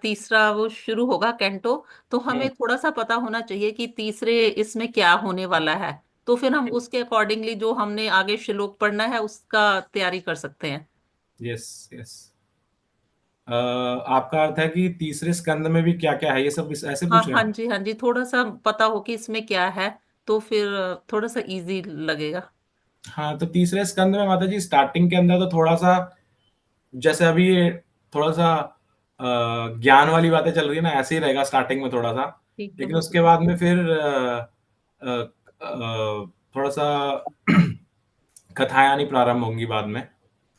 तीसरा वो शुरू होगा कैंटो, तो हमें थोड़ा सा पता होना चाहिए कि तीसरे इसमें क्या होने वाला है, तो फिर हम उसके अकॉर्डिंगली जो हमने आगे श्लोक पढ़ना है उसका तैयारी कर सकते हैं। यस यस, आपका अर्थ है कि तीसरे स्कंद में भी क्या क्या है, ये सब ऐसे पूछ रहे हैं? हाँ जी, हाँ जी, थोड़ा सा पता हो कि इसमें क्या है, तो फिर थोड़ा सा इजी लगेगा। हाँ, तो तीसरे स्कंद में माता जी स्टार्टिंग के अंदर तो थोड़ा सा, जैसे अभी ये थोड़ा सा ज्ञान वाली बातें चल रही है ना, ऐसे ही रहेगा स्टार्टिंग में थोड़ा सा, लेकिन उसके बाद में फिर थोड़ा सा कथाएं आनी प्रारंभ होंगी बाद में,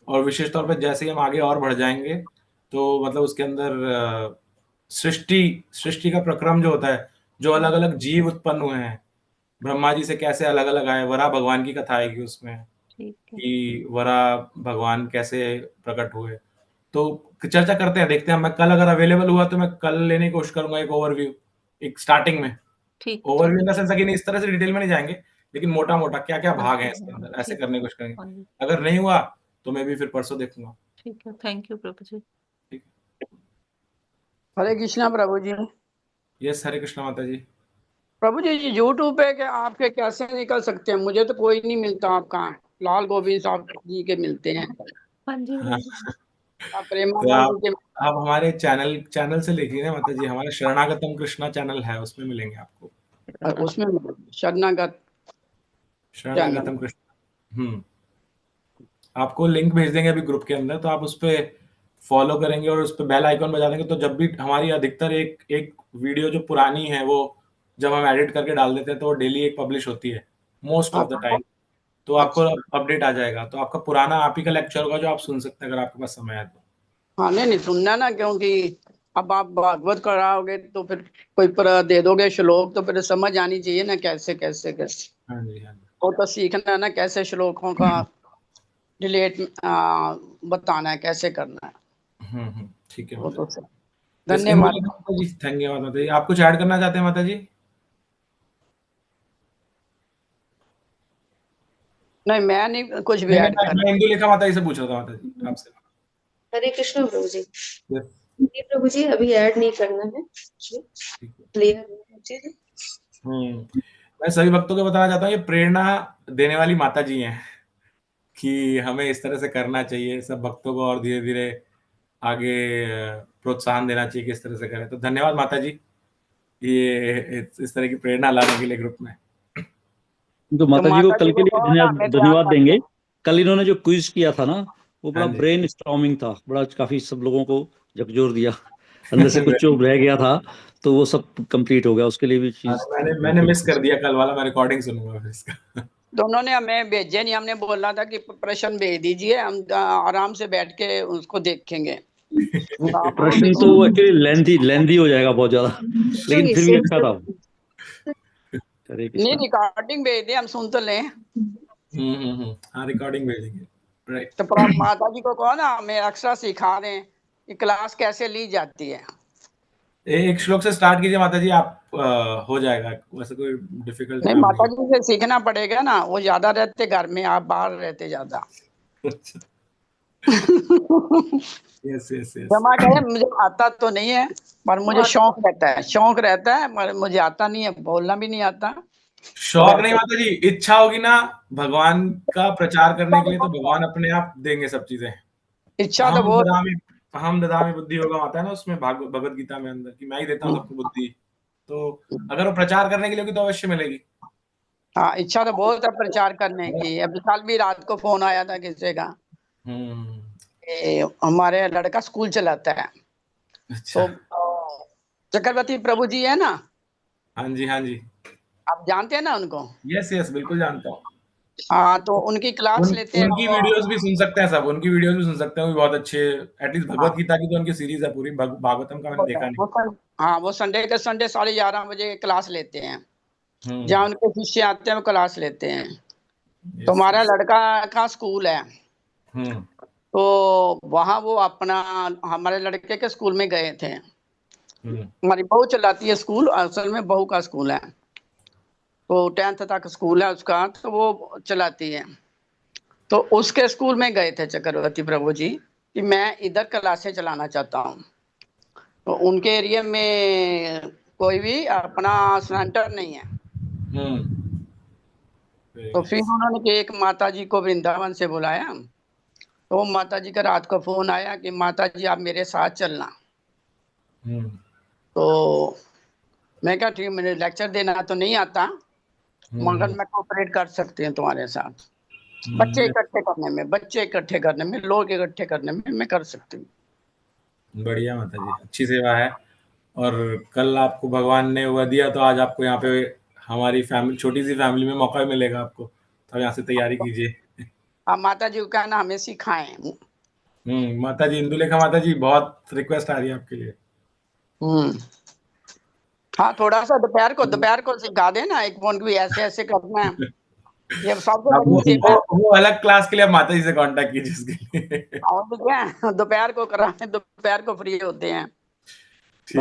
और विशेष तौर पर जैसे ही हम आगे और बढ़ जाएंगे, तो मतलब उसके अंदर सृष्टि का प्रक्रम जो होता है, जो अलग अलग जीव उत्पन्न हुए हैं, ब्रह्मा जी से कैसे अलग अलग आए, वरा भगवान की कथा आएगी उसमें, कि वरा भगवान कैसे प्रकट हुए, तो चर्चा करते हैं, देखते हैं। मैं कल अगर अवेलेबल हुआ तो मैं कल लेने की कोशिश करूंगा एक ओवरव्यू, एक स्टार्टिंग में ओवरव्यू इन द सेंस कि नहीं इस तरह से डिटेल में नहीं जाएंगे, लेकिन मोटा मोटा क्या क्या भाग है इसके अंदर, ऐसे करने की कोशिश करेंगे। अगर नहीं हुआ तो मैं भी फिर परसों देखूंगा। ठीक है, थैंक यू प्रभु जी। हरे कृष्णा प्रभु जी। यस, हरे कृष्णा माता जी। प्रभु जी, यूट्यूब पे आपके कैसे निकल सकते हैं, मुझे तो कोई नहीं मिलता आपका। लाल गोविंद साहब जी के मिलते हैं, हाँ जी हाँ। आप तो प्रेमानंद जी के आप हमारे चैनल से लिखिए ना माता जी, हमारा शरणागतम कृष्णा चैनल है, उसमें मिलेंगे आपको। उसमें शरणागत चैनल। शरणागतम कृष्णा। आपको लिंक भेज देंगे अभी ग्रुप के अंदर, तो आप उस पे फॉलो करेंगे और उस पे बेल आइकॉन बजा देंगे, तो जब भी हमारी अधिकतर एक वीडियो जो पुरानी है वो जब हम एडिट करके डाल देते हैं तो वो डेली एक पब्लिश होती है मोस्ट ऑफ द टाइम, तो आपको अपडेट आ जाएगा। तो आपका पुराना आप ही का लेक्चर होगा जो आप सुन सकते हैं अगर आपके पास समय है तो। हाँ नहीं सुनना ना, क्योंकि अब आप भागवत कराओगे तो फिर कोई दे दोगे श्लोक, तो फिर समझ आनी चाहिए ना कैसे कैसे कैसे। हाँ जी, हाँ जी। वो तो सीखना ना कैसे श्लोकों का रिलेट बताना है, कैसे करना है। ठीक है वो तो माता धन्यवाद जी। धन्यवाद माता जी। आप कुछ ऐड करना चाहते हैं माता जी? नहीं, मैं नहीं कुछ भी ऐड कर। मैं इंदुलेखा माता जी से पूछ रहा था माता जी आपसे। हरे कृष्ण प्रभु जी। जी प्रभु जी, अभी ऐड नहीं करना है, क्लियर है। मैं सभी भक्तों को बताना चाहता हूँ, ये प्रेरणा देने वाली माता जी हैं कि हमें इस तरह से करना चाहिए, सब भक्तों को और धीरे धीरे आगे प्रोत्साहन देना चाहिए कि इस तरह से करें। तो धन्यवाद माता जी, ये इस तरह की प्रेरणा लाने के लिए ग्रुप में। तो माता जी को कल के लिए धन्यवाद देंगे। तो कल इन्होंने जो क्विज किया था ना, वो बड़ा हाँ जी। ब्रेन स्टॉर्मिंग था, बड़ा काफी सब लोगों को झकझोर दिया, अंदर से कुछ जो रह गया था तो वो सब कंप्लीट हो गया, उसके लिए भी चीज मैंने मिस कर दिया कल वाला, मैं रिकॉर्डिंग सुनूंगा फिर इसका। दोनों ने हमें भेजे नहीं, हमने बोला था कि प्रश्न भेज दीजिए, हम आराम से बैठ के उसको देखेंगे। प्रश्न तो एक्चुअली लेंथी हो जाएगा बहुत ज्यादा, लेकिन फिर भी अच्छा था। हरे नहीं, कृष्णा। रिकॉर्डिंग भेज दे, हम सुन तो लें। हाँ, रिकॉर्डिंग भेजेंगे। राइट। तो माता जी को कहो ना हमें अक्सर सिखा दें कि क्लास कैसे ली जाती है। एक श्लोक से स्टार्ट कीजिए माता जी, आप हो जाएगा, वैसे कोई डिफिकल्ट नहीं, काम माता नहीं जी से सीखना पड़ेगा ना, वो ज्यादा रहते घर में, आप बाहर रहते ज्यादा। Yes yes yes. क्षमा करें, मुझे आता तो नहीं है, पर मुझे शौक रहता है, पर मुझे आता नहीं है, बोलना भी नहीं आता। शौक नहीं माता जी, इच्छा होगी ना भगवान का प्रचार करने के लिए तो भगवान अपने आप देंगे सब चीजें। इच्छा तो बहुत। हम ददामी बुद्धि होगा आता है ना उसमें भगवत गीता में अंदर, कि मैं ही देता हूँ सबको बुद्धि, तो अगर वो प्रचार करने के लिए होगी तो अवश्य मिलेगी। हाँ, इच्छा तो बहुत है प्रचार करने की। अभी कल भी रात को फोन आया था किसी का, हमारे लड़का स्कूल चलाता है। अच्छा। तो चक्रवर्ती प्रभु जी है ना, हाँ जी हाँ जी, आप जानते हैं ना उनको? यस यस बिल्कुल जानता हूँ। हाँ, तो उनकी क्लास लेते हैं। उनकी वीडियोस भी सुन सकते हैं सब, उनकी वीडियोस भी सुन सकते हैं, वो भी बहुत अच्छे। एटलीस्ट भगवत गीता की तो उनकी सीरीज है पूरी, भागवतम का मैंने देखा नहीं। हाँ, वो संडे के संडे 11:30 बजे क्लास लेते हैं, जहाँ उनके शिष्य आते हैं वो क्लास लेते हैं। तो हमारा लड़का का स्कूल है, तो वहाँ वो अपना हमारे लड़के के स्कूल में गए थे। हमारी बहू चलाती है स्कूल, असल में बहू का स्कूल है, तो 10th तक स्कूल है उसका, तो वो चलाती है। तो उसके स्कूल में गए थे चक्रवर्ती प्रभु जी कि मैं इधर क्लासें चलाना चाहता हूँ। तो उनके एरिया में कोई भी अपना सेंटर नहीं है। तो फिर उन्होंने एक माता जी को वृंदावन से बुलाया, तो माता जी का रात को फोन आया कि माता जी आप मेरे साथ चलना। तो मैं क्या, ठीक, मुझे लेक्चर देना तो नहीं आता, मगर मैं कोऑपरेट कर सकती हूँ तुम्हारे साथ, बच्चे इकट्ठे करने में, लोग इकट्ठे करने में मैं कर सकती हूँ। बढ़िया माता जी, अच्छी सेवा है। और कल आपको भगवान ने वह दिया तो आज आपको यहाँ पे हमारी फैमिली, छोटी सी फैमिली में मौका मिलेगा आपको, तो यहाँ से तैयारी कीजिए। हाँ, माता जी को कहना हमें सिखाएं। माता जी, इंदुलेखा माता जी, बहुत रिक्वेस्ट आ रही है आपके लिए। हाँ, थोड़ा सा दोपहर को सिखा देना, एक फोन भी ऐसे करना है। ये सबसे बड़ी सेवा। वो अलग क्लास के लिए आप माता जी से कांटेक्ट कीजिए उसके लिए। और क्या, दोपहर को कराएं, दोपहर को फ्री होते हैं।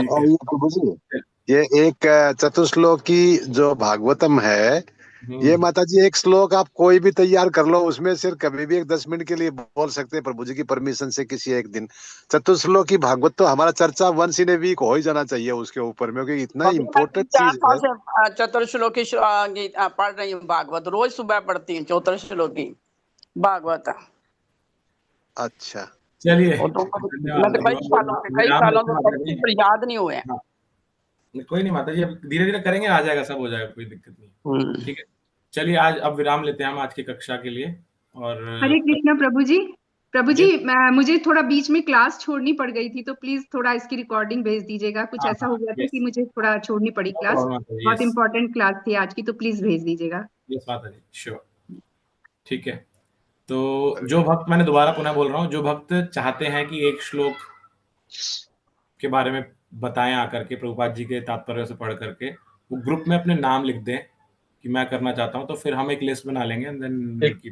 और ये प्रभु जी, ये एक चतुश्लोकी जो भागवतम है, ये माता जी एक श्लोक आप कोई भी तैयार कर लो, उसमें सिर्फ कभी भी 10 मिनट के लिए बोल सकते हैं प्रभु जी की परमिशन से किसी एक दिन। चतुश्लोकी भागवत तो हमारा चर्चा वंस इन ए वीक हो ही जाना चाहिए उसके ऊपर में, क्योंकि इतना इम्पोर्टेंट चीज है। चतुर्श्लोकी पढ़ रही हूँ भागवत, रोज सुबह पढ़ती हूँ चतुर्श्लोकी। भागवत। अच्छा, चलिए और तो धन्यवाद कई सालों से पढ़ती पर याद नहीं हुए। हाँ, कोई नहीं माता जी, अब धीरे धीरे करेंगे, आ जाएगा, सब हो जाएगा, कोई दिक्कत नहीं। ठीक है, चलिए आज अब विराम लेते हैं हम आज की कक्षा के लिए। और हरे कृष्णा प्रभु जी। प्रभु जी मुझे थोड़ा बीच में क्लास छोड़नी पड़ गई थी, तो प्लीज थोड़ा इसकी रिकॉर्डिंग भेज दीजिएगा। कुछ ऐसा हो गया था कि मुझे थोड़ा छोड़नी पड़ी क्लास, बहुत इंपॉर्टेंट क्लास थी आज की, तो प्लीज भेज दीजिएगा। यस माता जी, श्योर। ठीक है, तो जो भक्त, मैंने दोबारा पुनः बोल रहा हूँ, जो भक्त चाहते हैं कि एक श्लोक के बारे में बताएं आकर के प्रभुपाद जी के तात्पर्य से पढ़ करके, वो ग्रुप में अपने नाम लिख दें कि मैं करना चाहता हूँ, तो फिर हम एक लिस्ट बना लेंगे।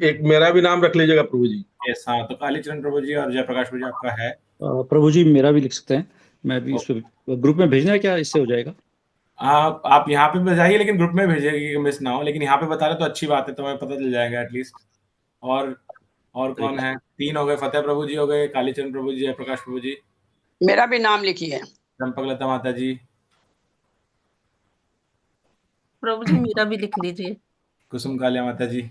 एक मेरा भी नाम रख लीजिएगा प्रभु जी। यस, हाँ, तो कालीचरण प्रभु जी और जयप्रकाश प्रभु जी आपका है। प्रभु जी मेरा भी लिख सकते हैं, मैं भी ग्रुप में भेजना है क्या, इससे हो जाएगा? आप यहाँ पे बताइए, लेकिन ग्रुप में भेजिएगा कि मिस ना हो, लेकिन यहाँ पे बता रहे तो अच्छी बात है, तो हमें पता चल जाएगा एटलीस्ट। और कौन है? 3 हो गए, फतेह प्रभु जी हो गए, कालीचरण प्रभु जी, जयप्रकाश प्रभु जी। मेरा भी नाम लिखिए। चंपकलता माता जी। प्रभु जी मेरा भी लिख लीजिए। कुसुम कालिया माता जी।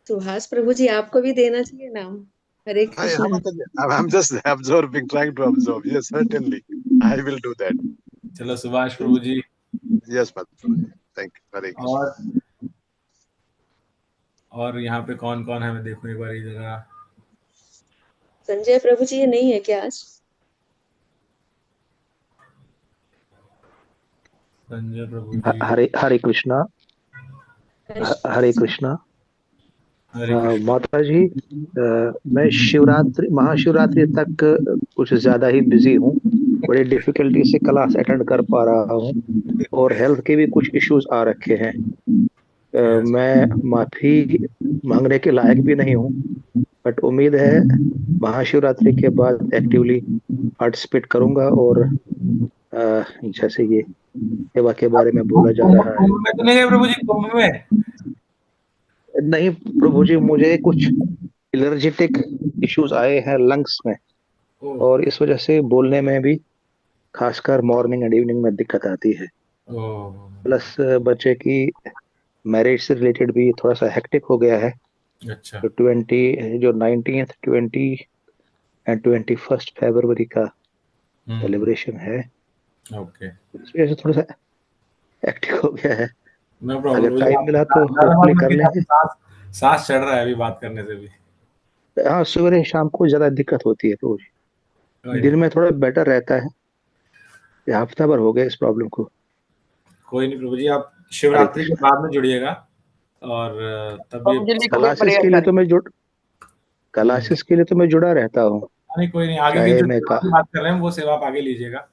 सुहास प्रभु जी आपको भी देना चाहिए नाम। हरे Krishna. I'm just absorbing, trying to absorb. Yes, certainly, I will do that. चलो सुभाष प्रभु जी। Yes, Prabhu ji, thank you. हरे कृष्णा। और यहाँ पे कौन कौन है, मैं देखूं एक बार जरा। संजय प्रभु जी ये नहीं है क्या आज? संजय प्रभु जी। हरे कृष्णा। हरे कृष्णा। माता जी, मैं महाशिवरात्रि तक कुछ ज्यादा ही बिजी हूँ, बड़ी डिफिकल्टी से क्लास अटेंड कर पा रहा हूँ, और हेल्थ के भी कुछ इश्यूज आ रखे हैं। मैं माफी मांगने के लायक भी नहीं हूँ, बट उम्मीद है महाशिवरात्रि के बाद एक्टिवली पार्टिसिपेट करूंगा, और जैसे ये सेवा के बारे में बोला जा रहा है। प्रभु जी कुंभ में नहीं प्रभु जी, मुझे कुछ एलर्जेटिक इश्यूज आए हैं लंग्स में, और इस वजह से बोलने में भी खासकर मॉर्निंग एंड इवनिंग में दिक्कत आती है। प्लस बच्चे की मैरिज से रिलेटेड भी थोड़ा सा हेक्टिक हो गया है। अच्छा। तो 19th 20 एंड 21 फरवरी का सेलिब्रेशन है। ओके। इस वजह से थोड़ा सा हेक्टिक हो गया है। No अगर टाइम मिला तो होपफुली कर लेंगे। सांस चढ़ रहा है अभी बात करने से भी। हाँ, सुबह शाम को ज्यादा दिक्कत होती है प्रभु जी, दिन में थोड़ा बेटर रहता है। हफ्ता भर हो गया इस प्रॉब्लम को। कोई नहीं प्रभु जी, आप शिवरात्रि के बाद में जुड़िएगा, और तभी क्लासेस के लिए तो मैं जुड़ा रहता हूँ। नहीं, कोई नहीं, आगे की जो बात कर रहे हैं वो सेवा आप आगे लीजिएगा।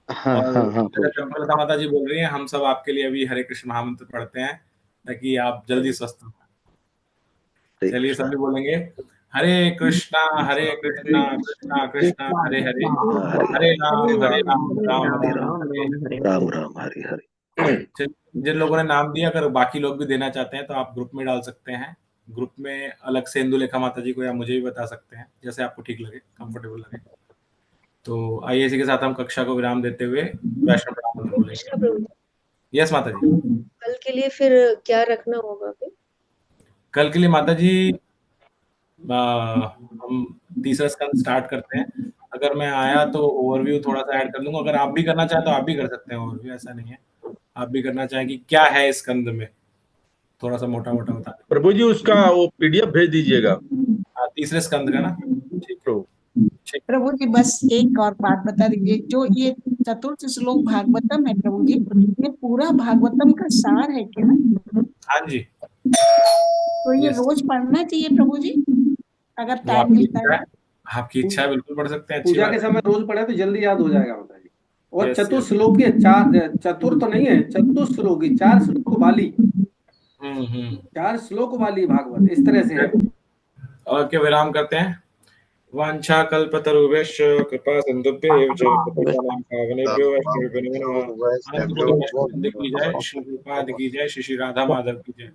हाँ। चंपकलता माता जी बोल रही हैं, हम सब आपके लिए अभी हरे कृष्ण महामंत्र पढ़ते हैं ताकि आप जल्दी स्वस्थ हो। चलिए सभी बोलेंगे, हरे कृष्णा कृष्णा कृष्णा हरे हरे, हरे राम राम राम हरे हरे। जिन लोगों ने नाम दिया, अगर बाकी लोग भी देना चाहते हैं तो आप ग्रुप में डाल सकते हैं। ग्रुप में अलग से इंदुलेखा माता जी को या मुझे भी बता सकते हैं, जैसे आपको ठीक लगे, कंफर्टेबल लगे। तो आइए इसी के साथ हम कक्षा को विराम देते हुए वैष्णव ब्राह्मण बोलेंगे। यस माता जी। कल के लिए फिर क्या रखना होगा फिर? कल के लिए माता जी हम तीसरा स्कंद स्टार्ट करते हैं। अगर मैं आया तो ओवरव्यू थोड़ा सा ऐड कर दूंगा, अगर आप भी करना चाहें तो आप भी कर सकते हैं ओवरव्यू, ऐसा नहीं है। आप भी करना चाहें कि क्या है इस स्कंद में, थोड़ा सा मोटा मोटा बता दें। प्रभु जी उसका वो पीडीएफ भेज दीजिएगा। तीसरे स्कंद का ना। ठीक प्रभु। प्रभु जी बस एक और बात बता दीजिए, जो ये चतुर्थ श्लोक भागवतम है प्रभु जी, ये पूरा भागवतम का सार है क्या? हाँ जी। तो ये रोज पढ़ना चाहिए प्रभु जी, अगर टाइम मिलता है? आपकी इच्छा है, बिल्कुल पढ़ सकते हैं। पूजा के समय रोज पढ़े तो जल्दी याद हो जाएगा माता जी। और चतुश्लोकी, चतुर तो नहीं है, चतुश्लोकी, 4 श्लोक वाली, 4 श्लोक वाली भागवत, इस तरह से है। और क्या विराम करते हैं। वांछा कल्पतरुभ्यश्च कृपा सिन्धुभ्येव च पतितानां पावनेभ्यो वैष्णवेभ्यो नमः। अनंत कोटि वैष्णव वृंद की जय, श्री प्रभुपाद की जय, श्री राधा माधव की जय।